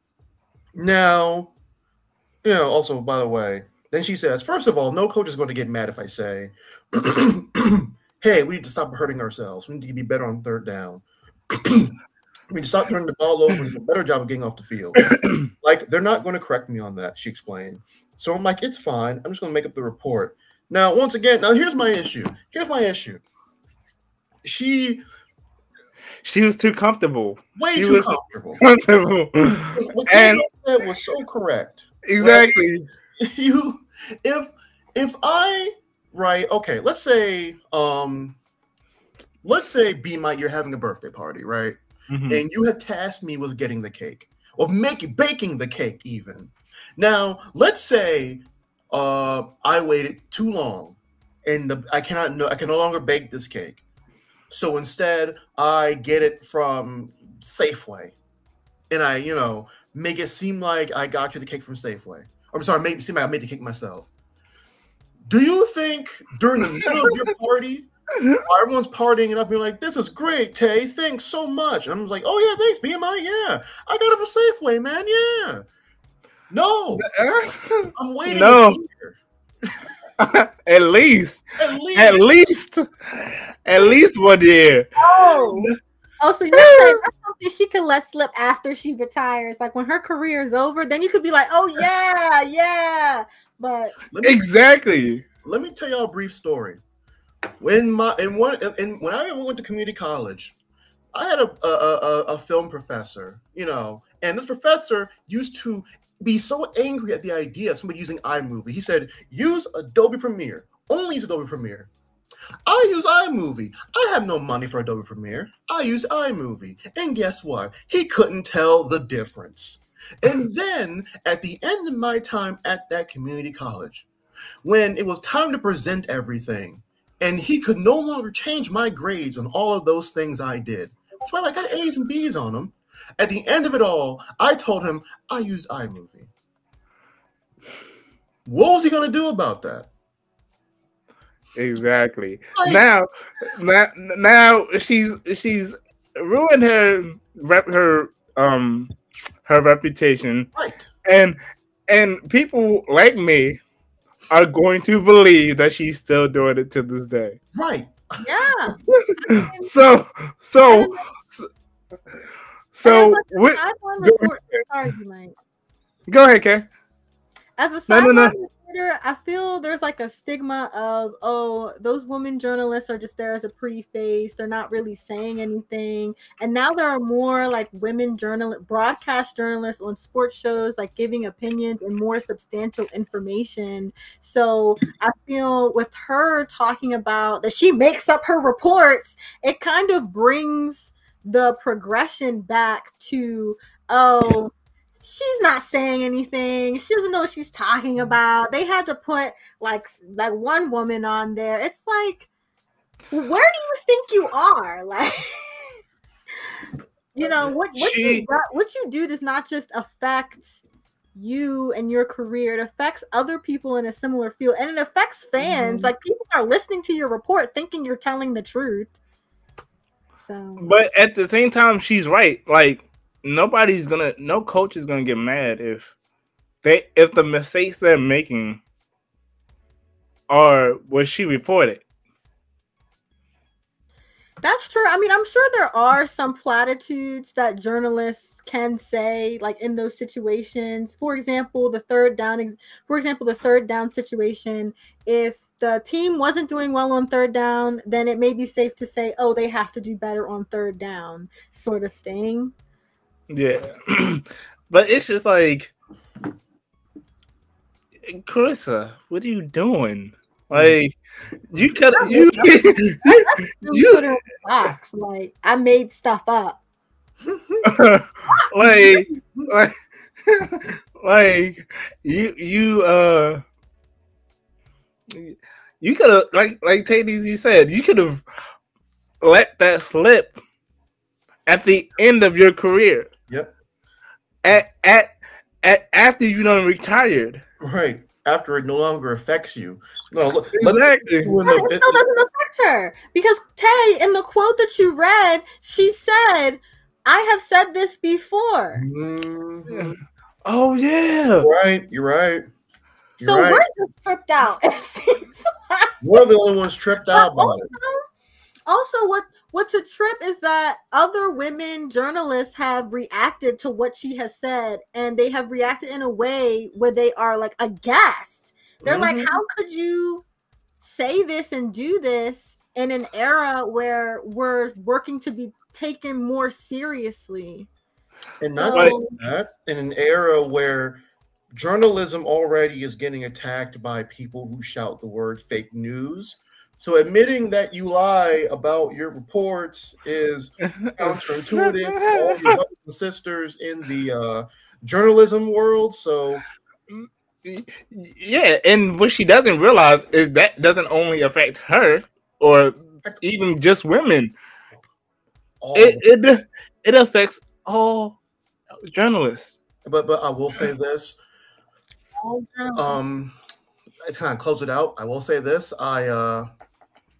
Speaker 3: Now, also, by the way, then she says, first of all, no coach is going to get mad if I say, hey, we need to stop hurting ourselves. We need to be better on third down. We need to stop turning the ball over and do a better job of getting off the field. Like, they're not going to correct me on that, she explained. So I'm like, it's fine. I'm just going to make up the report. Now, once again, here's my issue. She
Speaker 1: was too comfortable.
Speaker 3: Way too comfortable. What
Speaker 1: And
Speaker 3: said was so correct.
Speaker 1: Exactly.
Speaker 3: Right? If I right, okay, let's say B Mike, you're having a birthday party, right? Mm-hmm. And you have tasked me with getting the cake or baking the cake even. Now, let's say I waited too long and I can no longer bake this cake. So instead, I get it from Safeway, and I, make it seem like I got you the cake from Safeway. I'm sorry, make it seem like I made the cake myself. Do you think during the middle of your party, while everyone's partying it up, you're like, "This is great, Tay. Thanks so much." And I'm like, "Oh yeah, thanks, BMI. Yeah, I got it from Safeway, man. Yeah." No, I'm waiting.
Speaker 1: No. At least 1 year.
Speaker 2: Oh, so you're saying that's something she can let slip after she retires? Like when her career is over, then you could be like, "Oh yeah." But
Speaker 1: exactly.
Speaker 3: Let me tell y'all a brief story. When I went to community college, I had a film professor, and this professor used to be so angry at the idea of somebody using iMovie. He said, use Adobe Premiere. Only use Adobe Premiere. I use iMovie. I have no money for Adobe Premiere. I use iMovie. And guess what? He couldn't tell the difference. And then at the end of my time at that community college, when it was time to present everything, and he could no longer change my grades on all of those things I did. So I got A's and B's on them. At the end of it all, I told him I used iMovie. What was he going to do about that?
Speaker 1: Exactly. Now she's ruined her reputation,
Speaker 3: right?
Speaker 1: And people like me are going to believe that she's still doing it to this day,
Speaker 3: right?
Speaker 2: Yeah.
Speaker 1: So go ahead, Kay.
Speaker 2: As a sideline reporter, I feel there's like a stigma of, those women journalists are just there as a pretty face. They're not really saying anything. And now there are more like women broadcast journalists on sports shows, like giving opinions and more substantial information. So I feel with her talking about that she makes up her reports, it kind of brings the progression back to, she's not saying anything. She doesn't know what she's talking about. They had to put like one woman on there. It's like, where do you think you are? Like, what you do does not just affect you and your career. It affects other people in a similar field, and it affects fans. Like people are listening to your report thinking you're telling the truth. So,
Speaker 1: but at the same time, she's right. Like, no coach is gonna get mad if the mistakes they're making are what she reported.
Speaker 2: That's true. I mean, I'm sure there are some platitudes that journalists can say, like in those situations. For example, the third down situation. If the team wasn't doing well on third down, then it may be safe to say, "Oh, they have to do better on third down," sort of thing.
Speaker 1: Yeah, but it's just like, Charissa, what are you doing? Like, you could you
Speaker 2: put her in the box. Like, I made stuff up.
Speaker 1: like you could have, like TayDZ said, you could have let that slip at the end of your career.
Speaker 3: Yep.
Speaker 1: After you done retired.
Speaker 3: Right. After it no longer affects you. No, look,
Speaker 1: exactly.
Speaker 2: It still doesn't affect her. Because Tay, in the quote that you read, she said, I have said this before.
Speaker 3: Mm-hmm.
Speaker 1: Oh, yeah.
Speaker 3: You're right.
Speaker 2: So we're just tripped out.
Speaker 3: We're the only ones tripped out by it.
Speaker 2: Also, what's a trip is that other women journalists have reacted to what she has said, and they have reacted in a way where they are like aghast. They're like, how could you say this and do this in an era where we're working to be taken more seriously?
Speaker 3: And not just that, in an era where journalism already is getting attacked by people who shout the word fake news. So admitting that you lie about your reports is counterintuitive to all your brothers and sisters in the journalism world. So
Speaker 1: yeah, and what she doesn't realize is that doesn't only affect her or even just women. It affects all journalists.
Speaker 3: But I will say this. I kind of close it out. I will say this.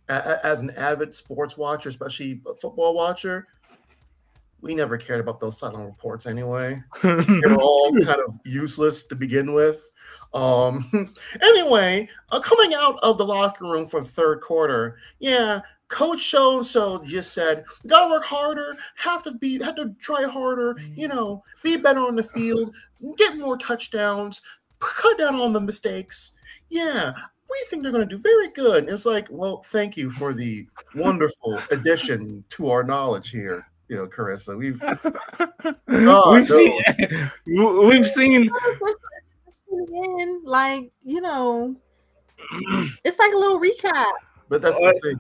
Speaker 3: As an avid sports watcher, especially a football watcher, we never cared about those sideline reports anyway. They were all kind of useless to begin with. Anyway, coming out of the locker room for the third quarter, yeah, Coach so-and-so just said, "You gotta work harder, have to try harder, be better on the field, get more touchdowns, cut down on the mistakes. Yeah, we think they're going to do very good." And it's like, well, thank you for the wonderful addition to our knowledge here, Charissa.
Speaker 1: We've seen
Speaker 2: like, it's like a little recap.
Speaker 3: But that's the thing.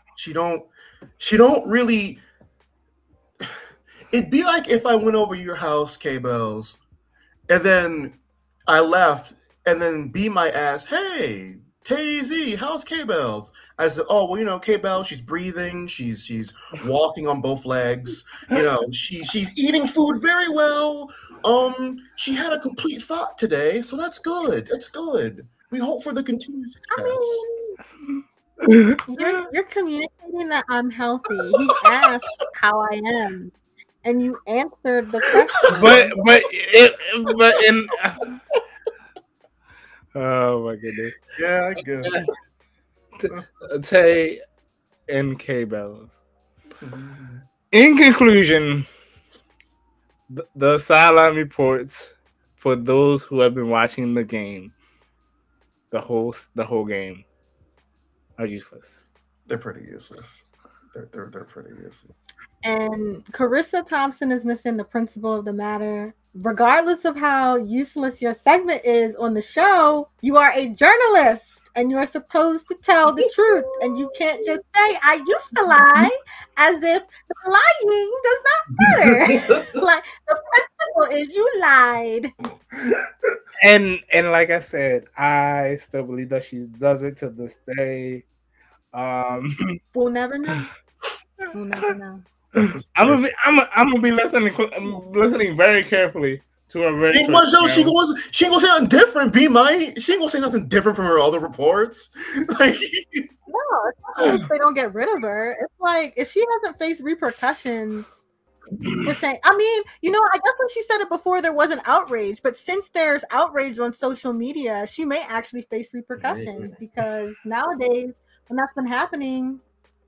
Speaker 3: She don't really. It'd be like if I went over your house, Kay Bellz, and then I left, and then B might ask, "Hey, TayDZ, how's Kay Bellz?" I said, "Oh, well, Kay Bellz, she's breathing, she's walking on both legs, she's eating food very well. She had a complete thought today, so that's good. That's good. We hope for the continued success."
Speaker 2: You're communicating that I'm healthy. He asked how I am, and you answered the question.
Speaker 1: But in oh my goodness.
Speaker 3: Yeah, I guess.
Speaker 1: Tay and Kay Bellz. In conclusion, the sideline reports for those who have been watching the game, the whole game, are useless.
Speaker 3: They're pretty useless. They're pretty useless.
Speaker 2: And Charissa Thompson is missing the principle of the matter. Regardless of how useless your segment is on the show, you are a journalist and you're supposed to tell the truth. And you can't just say, "I used to lie," as if lying does not matter. Like, the principle is you lied.
Speaker 1: And like I said, I still believe that she does it to this day.
Speaker 2: We'll never know. We'll never know.
Speaker 1: I'm gonna be listening very carefully to her. Very
Speaker 3: she ain't gonna say nothing different. B might. She ain't gonna say nothing different from her other reports. Like,
Speaker 2: no, it's not like they don't get rid of her. It's like if she hasn't faced repercussions. We're saying, I guess when she said it before, there wasn't outrage, but since there's outrage on social media, she may actually face repercussions because nowadays, when that's been happening,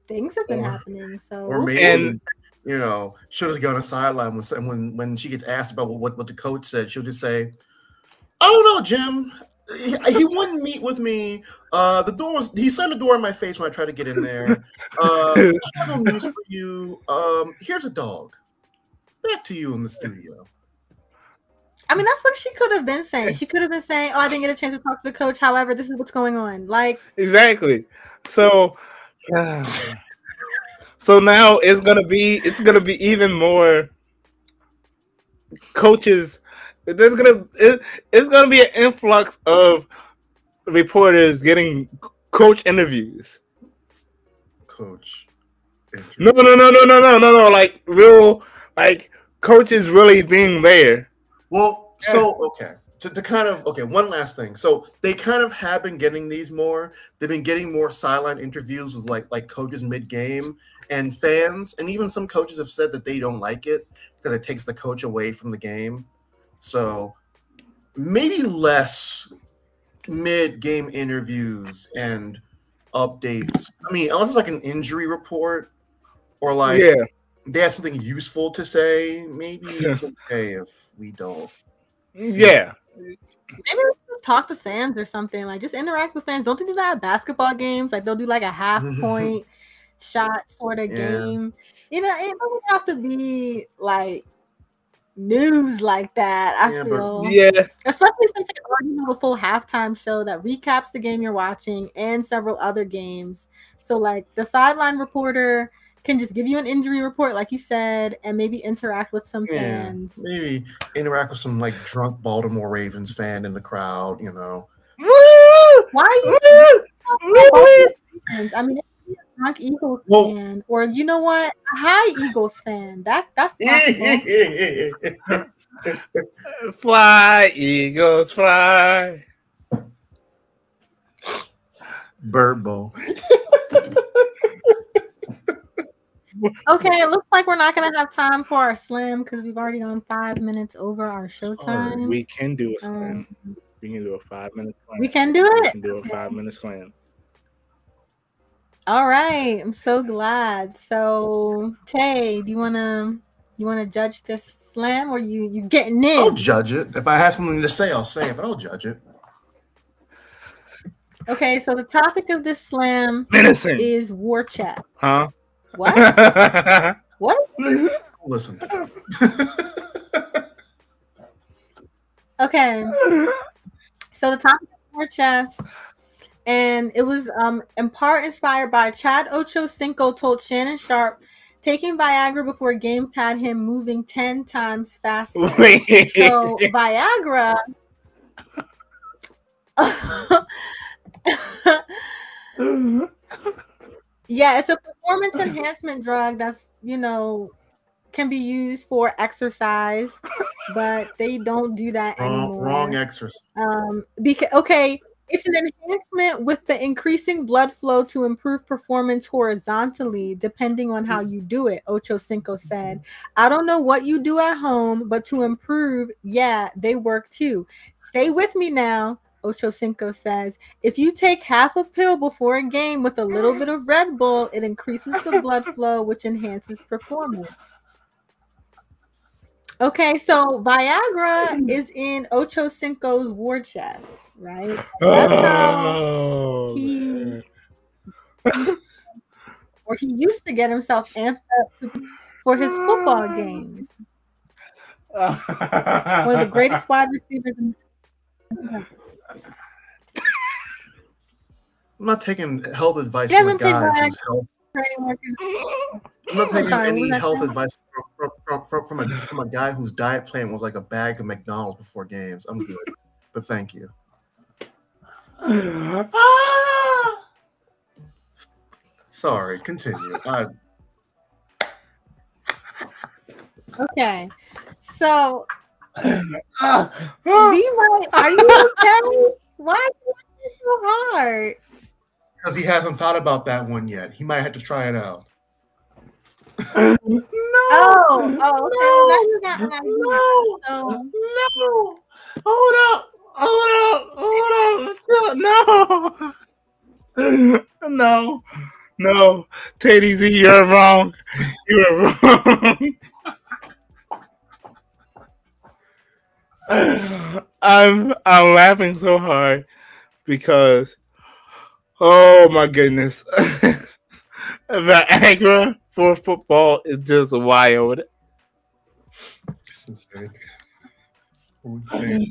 Speaker 2: things have been happening. So,
Speaker 3: or maybe she'll just go on a sideline when she gets asked about what the coach said. She'll just say, "I don't know, Jim. He wouldn't meet with me. He slammed the door in my face when I tried to get in there. I have no news for you. Here's a dog. Back to you in the studio."
Speaker 2: That's what she could have been saying. She could have been saying, "Oh, I didn't get a chance to talk to the coach. However, this is what's going on." Like,
Speaker 1: exactly. So now it's gonna be even more coaches. It's gonna be an influx of reporters getting coach interviews.
Speaker 3: Coach.
Speaker 1: No. Like real Like coaches really being there.
Speaker 3: Well, so okay. To kind of one last thing. So they kind of have been getting these more. They've been getting more sideline interviews with like coaches mid-game and fans, and even some coaches have said that they don't like it because it takes the coach away from the game. So maybe less mid-game interviews and updates. I mean, unless it's like an injury report or like they have something useful to say, maybe it's okay if we don't.
Speaker 1: Yeah.
Speaker 2: Maybe just talk to fans or something. Like just interact with fans. Don't they do that at basketball games? Like they'll do like a half point shot sort of game. You know, it doesn't have to be like news like that. I feel especially since they already have a full halftime show that recaps the game you're watching and several other games. So like the sideline reporter can just give you an injury report, like you said, and maybe interact with some fans.
Speaker 3: Maybe interact with some like drunk Baltimore Ravens fan in the crowd, you know.
Speaker 2: Why are you I mean, if you're a drunk Eagles fan, or you know what, a high Eagles fan. That's possible.
Speaker 1: Fly, Eagles, fly.
Speaker 3: Bird Bowl.
Speaker 2: Okay, it looks like we're not going to have time for our slam because we've already gone 5 minutes over our showtime.
Speaker 1: We can do a slam. We can do a 5-minute slam.
Speaker 2: We can do it?
Speaker 1: We can do a 5-minute slam.
Speaker 2: All right. I'm so glad. So, Tay, do you wanna judge this slam or you getting in?
Speaker 3: I'll judge it. If I have something to say, I'll say it, but I'll judge it.
Speaker 2: Okay, so the topic of this slam is Warchest.
Speaker 1: Huh?
Speaker 2: What? What?
Speaker 3: Listen.
Speaker 2: Okay. So the topic of Warchest, and it was in part inspired by Chad Ochocinco told Shannon Sharp taking Viagra before games had him moving 10 times faster. So Viagra yeah, it's a performance enhancement drug that's, can be used for exercise, but they don't do that anymore.
Speaker 3: Wrong exercise.
Speaker 2: It's an enhancement with the increasing blood flow to improve performance horizontally, depending on how you do it, Ochocinco said. I don't know what you do at home, but to improve, yeah, they work too. Stay with me now. Ochocinco says, if you take half a pill before a game with a little bit of Red Bull, it increases the blood flow, which enhances performance. Okay, so Viagra is in Ochocinco's Warchest, right? That's how he used to get himself amped up for his football games. One of the greatest wide receivers in the
Speaker 3: I'm not taking health advice from a guy who's health. I'm not taking any health advice from a guy whose diet plan was like a bag of McDonald's before games. I'm good, but thank you. Sorry, continue.
Speaker 2: Okay, so Levi, are you okay? Why are you so hard?
Speaker 3: Because he hasn't thought about that one yet. He might have to try it out.
Speaker 2: No.
Speaker 1: No. TayDZ, you're wrong. You're wrong. I'm laughing so hard because, oh my goodness, Viagra for football is just wild.
Speaker 3: It's insane. It's so insane.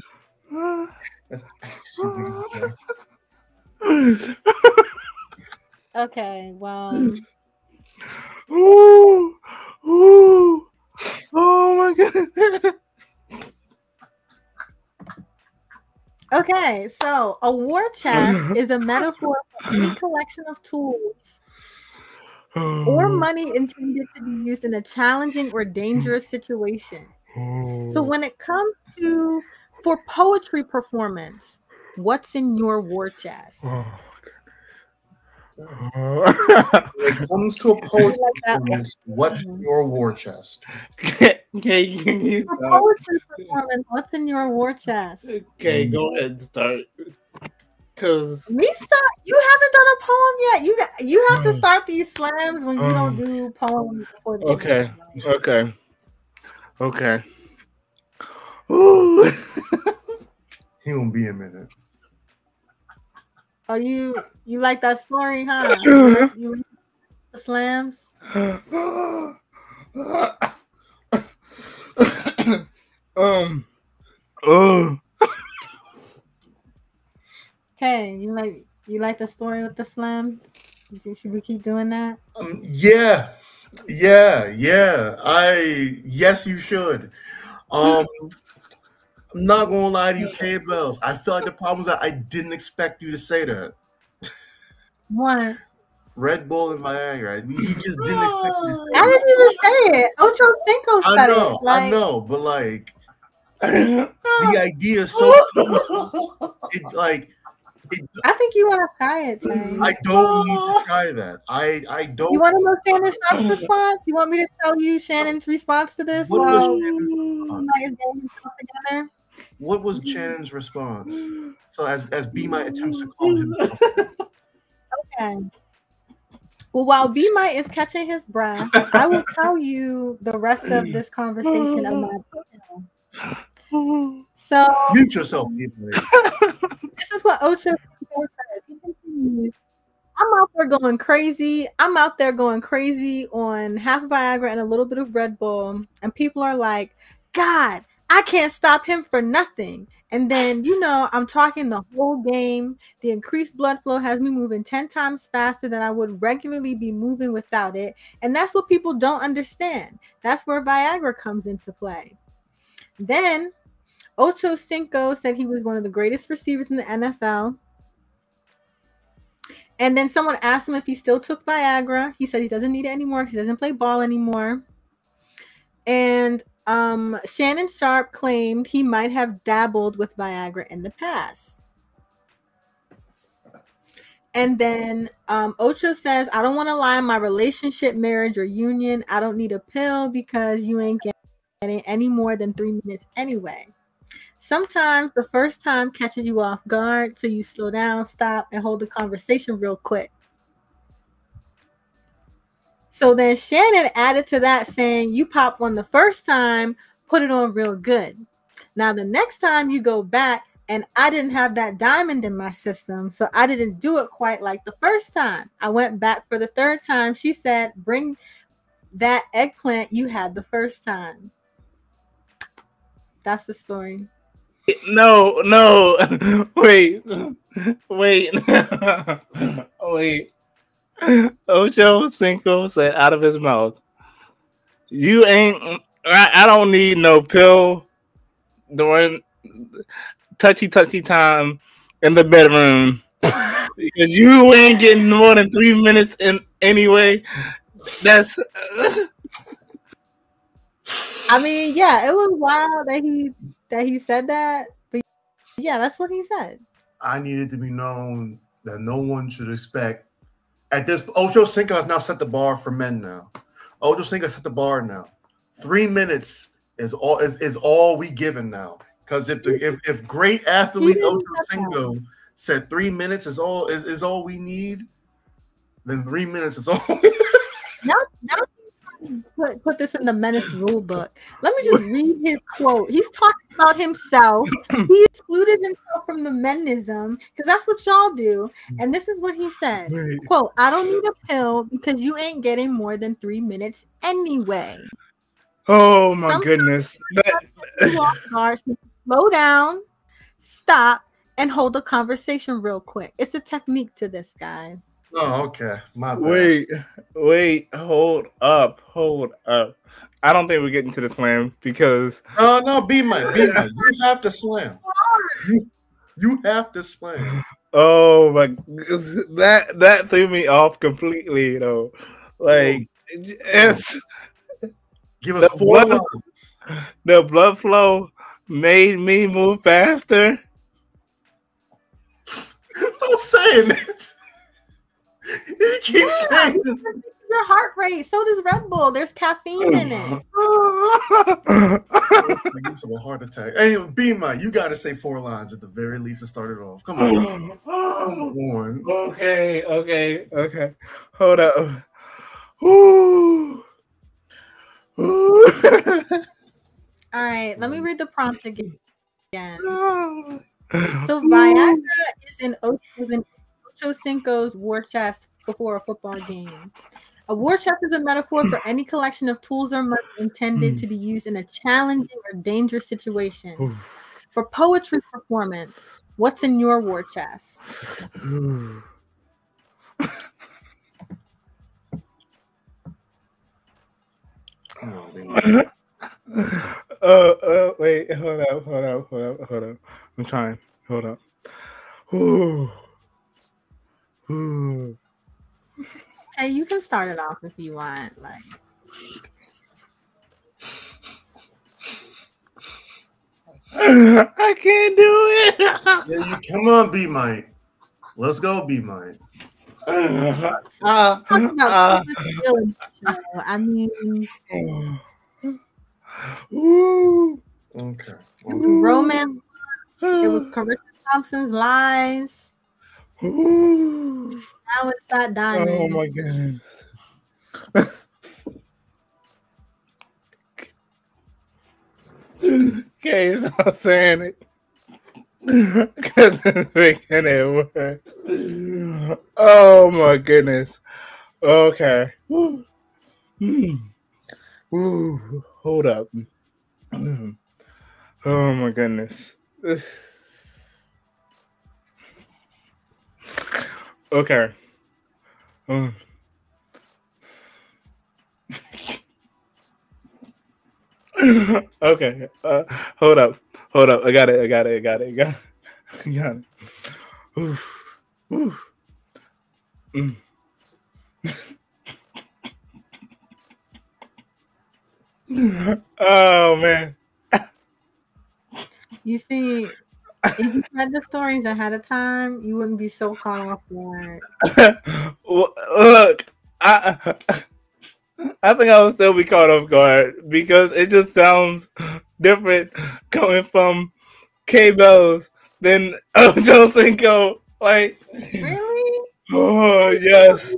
Speaker 3: That's actually insane.
Speaker 2: Okay, well.
Speaker 1: Ooh, oh my goodness.
Speaker 2: Okay, so a war chest is a metaphor for any collection of tools or money intended to be used in a challenging or dangerous situation. So when it comes to for poetry performance, what's in your war chest?
Speaker 3: When it comes to a poetry performance, what's in your war chest?
Speaker 1: Okay,
Speaker 2: For poetry performance, what's in your war chest?
Speaker 1: Okay, go ahead and start. Cause
Speaker 2: Me start. You haven't done a poem yet. You have to start these slams when you don't do poems before the
Speaker 1: okay,
Speaker 2: slam.
Speaker 1: okay. Ooh.
Speaker 3: He gonna be a minute.
Speaker 2: Oh, you like that story, huh? You like the slams?
Speaker 1: Oh.
Speaker 2: Tay, you like the story with the slam? You think should we keep doing that?
Speaker 3: Yeah. Yes, you should. I'm not gonna lie to you, Kay Bellz. I feel like the problem is that I didn't expect you to say that.
Speaker 2: What?
Speaker 3: Red Bull and Viagra. He just didn't expect you to say
Speaker 2: I didn't even say it. Ocho Cinco said it.
Speaker 3: I know, but like the idea is so
Speaker 2: I think you want to try it, Tay.
Speaker 3: I don't need to try that. I don't.
Speaker 2: You want to know Shannon Sharp's response? You want me to tell you Shannon's response to this?
Speaker 3: What was
Speaker 2: together?
Speaker 3: What was Shannon's response? So as B Might attempts to calm himself.
Speaker 2: Okay. Well, while B Might is catching his breath, I will tell you the rest of this conversation of my So
Speaker 3: mute yourself, B Might.
Speaker 2: This is what Ocho says. He continues, I'm out there going crazy. I'm out there going crazy on half Viagra and a little bit of Red Bull. And people are like, God, I can't stop him for nothing. And then, I'm talking the whole game. The increased blood flow has me moving 10 times faster than I would regularly be moving without it. And that's what people don't understand. That's where Viagra comes into play. Then Ocho Cinco said he was one of the greatest receivers in the NFL. And then someone asked him if he still took Viagra. He said he doesn't need it anymore. He doesn't play ball anymore. And Shannon Sharp claimed he might have dabbled with Viagra in the past. And then Ocho says, I don't want to lie in my relationship, marriage, or union. I don't need a pill because you ain't getting any more than 3 minutes anyway. Sometimes the first time catches you off guard, so you slow down, stop, and hold the conversation real quick. So then Shannon added to that saying, you pop one the first time, put it on real good. Now the next time you go back, and I didn't have that diamond in my system, so I didn't do it quite like the first time. I went back for the third time. She said, bring that eggplant you had the first time. That's the story.
Speaker 1: No, wait. Ocho Cinco said out of his mouth, I don't need no pill during touchy time in the bedroom because you ain't getting more than 3 minutes in anyway. That's
Speaker 2: I mean, yeah, it was wild that he said that, but yeah, that's what he said.
Speaker 3: I needed to be known that no one should expect. At this, Ocho Cinco has now set the bar for men. Now, Ocho Cinco set the bar now. 3 minutes is all we given now. Because if great athlete Ocho Cinco said 3 minutes is all we need, then 3 minutes is all.
Speaker 2: Now put this in the Menace rule book. Let me just read his quote. He's talking about himself. He excluded himself from the menism because that's what y'all do. And this is what he said. Quote, I don't need a pill because you ain't getting more than 3 minutes anyway.
Speaker 1: Oh my goodness.
Speaker 2: Slow down, stop, and hold the conversation real quick. It's a technique to this, guys.
Speaker 3: Oh, okay. My bad.
Speaker 1: Wait, hold up. I don't think we're getting to the slam because
Speaker 3: no, be my. You have to slam. You have to slam.
Speaker 1: Oh my, that threw me off completely though. Like it's
Speaker 3: give us
Speaker 1: the
Speaker 3: 4
Speaker 1: blood,
Speaker 3: lines.
Speaker 1: the blood flow made me move faster.
Speaker 3: Stop saying it. You keep saying this.
Speaker 2: Your heart rate. So does Red Bull. There's caffeine in it.
Speaker 3: Give a heart attack. Anyway, B-Mike, you got to say 4 lines at the very least to start it off. Come on. Come on.
Speaker 1: Okay. Hold up. Ooh.
Speaker 2: All right, let me read the prompt again. So Viagra is in Ocho Cinco's Warchest before a football game. A war chest is a metaphor for any collection of tools or money intended to be used in a challenging or dangerous situation. For poetry performance, what's in your war chest?
Speaker 1: Wait, hold up. I'm trying. Hold up. Ooh.
Speaker 2: Hey, you can start it off if you want. Like,
Speaker 1: I can't do it.
Speaker 3: Yeah, come on, B-Mike. Let's go, B-Mike.
Speaker 2: I mean,
Speaker 3: Okay.
Speaker 2: Romance. It was Charissa Thompson's Lies. Now it's that diamond.
Speaker 1: Oh my goodness. Okay, stop saying it. Because it's making it worse. Oh my goodness. Okay. Hold up. Oh my goodness. Okay. Okay. Hold up. I got it. Oof. Oh man.
Speaker 2: You see, if you read the stories ahead of time, you wouldn't be so caught off guard.
Speaker 1: Look, I think I would still be caught off guard because it just sounds different coming from Kay Bellz than Ocho Cinco. Like,
Speaker 2: really?
Speaker 1: Oh yes.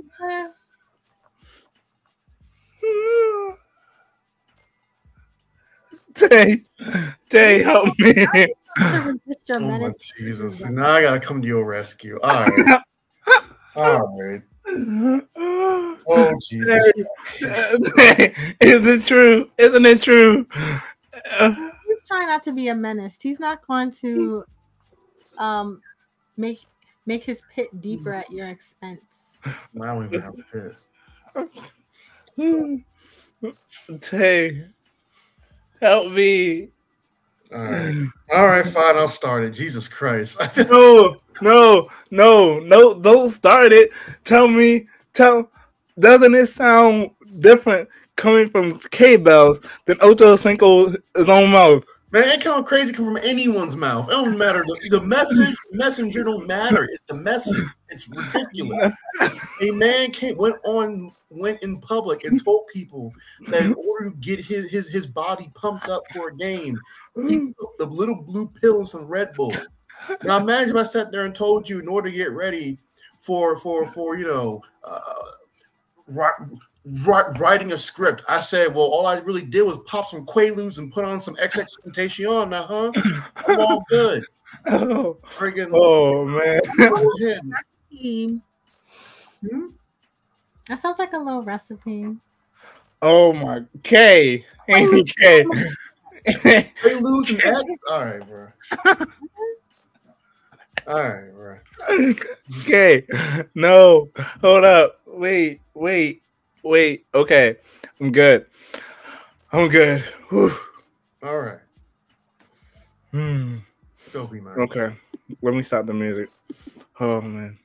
Speaker 1: Tay, help me.
Speaker 3: Oh my Jesus! Now I gotta come to your rescue. All right. Oh Jesus!
Speaker 1: Is it true? Isn't it true?
Speaker 2: He's trying not to be a menace. He's not going to make his pit deeper at your expense.
Speaker 3: I don't even have a pit.
Speaker 1: Tay, help me.
Speaker 3: All right, fine. I'll start it. Jesus Christ!
Speaker 1: No! Don't start it. Doesn't it sound different coming from Kay Bellz than Ocho Cinco's own mouth?
Speaker 3: Man, it come crazy come from anyone's mouth. It don't matter. The messenger don't matter. It's the message. It's ridiculous. A man went in public and told people that in order to get his body pumped up for a game, he took the little blue pill and some Red Bull. Now imagine if I sat there and told you in order to get ready for writing a script. I said, well, all I really did was pop some Quaaludes and put on some XXXTentacion. Now, I'm all good.
Speaker 1: Oh,
Speaker 3: friggin'
Speaker 1: man.
Speaker 2: That sounds like a little recipe.
Speaker 1: Oh my Kay. Kay.
Speaker 3: Quaaludes and eggs? All right, bro.
Speaker 1: Okay. No. Hold up. Wait. Okay. I'm good. Whew.
Speaker 3: All right. Go be mine.
Speaker 1: Okay. Let me stop the music. Oh man.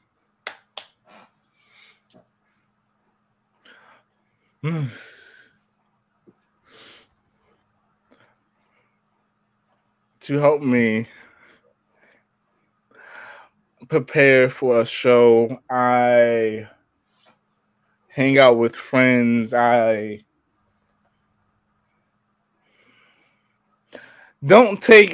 Speaker 1: to help me prepare for a show, I hang out with friends. I don't take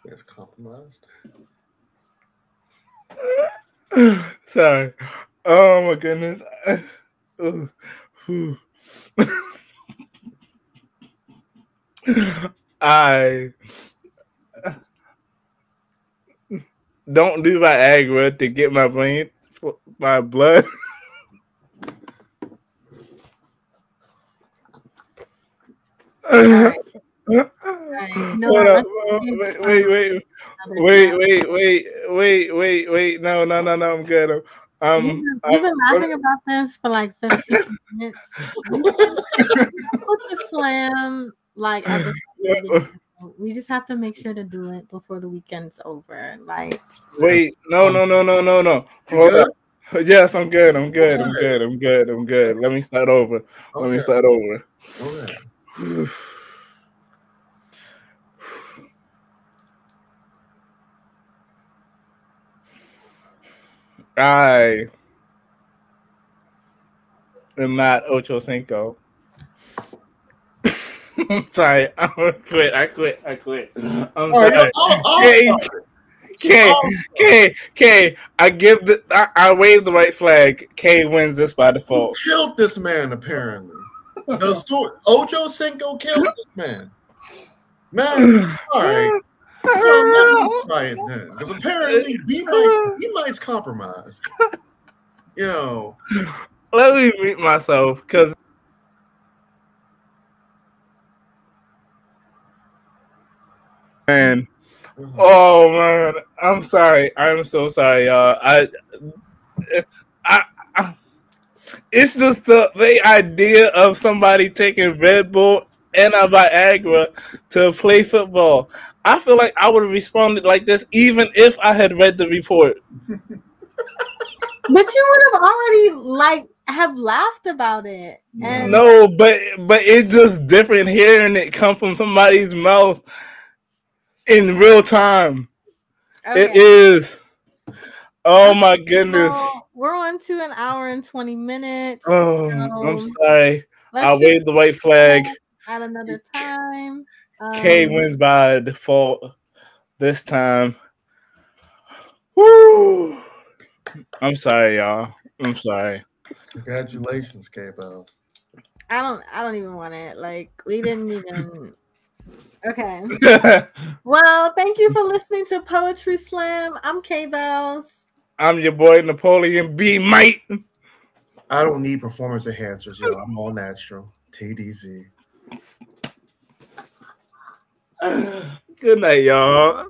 Speaker 3: It's compromised.
Speaker 1: Sorry. Oh my goodness. I don't do Viagra to get my blood.
Speaker 2: Right.
Speaker 1: Hold up. Wait. No. I'm good.
Speaker 2: You've been laughing about this for like 15 minutes. Put the Slamm like as a we just have to make sure to do it before the weekend's over. Like,
Speaker 1: wait, no. Hold up. Yes, I'm good. Let me start over.
Speaker 3: Okay.
Speaker 1: I am not Ocho Cinco. I'm sorry. I quit. I'm sorry. Kay, I waved the right flag. Kay wins this by default.
Speaker 3: Who killed this man, apparently? The story Ocho Cinco killed this man. Man, all right. So let me try it then. Because apparently B Might's compromised. You know.
Speaker 1: Let me mute myself because man. Oh man, I'm sorry. I'm so sorry, y'all. It's just the idea of somebody taking Red Bull and a Viagra to play football. I feel like I would have responded like this even if I had read the report.
Speaker 2: But you would have already have laughed about it. And
Speaker 1: no, but it's just different hearing it come from somebody's mouth in real time. Okay. It is. Oh my goodness.
Speaker 2: We're on to an hour and 20 minutes.
Speaker 1: Oh, so I'm sorry. I waved the white flag.
Speaker 2: At another time.
Speaker 1: Kay wins by default this time. Woo! I'm sorry, y'all. I'm sorry.
Speaker 3: Congratulations, Kay Bellz.
Speaker 2: I don't even want it. Like, we didn't even. Okay. Well, thank you for listening to Poetry Slam. I'm Kay Bellz.
Speaker 1: I'm your boy Napoleon B. Mite.
Speaker 3: I don't need performance enhancers, y'all. I'm all natural. TayDZ.
Speaker 1: Good night, y'all.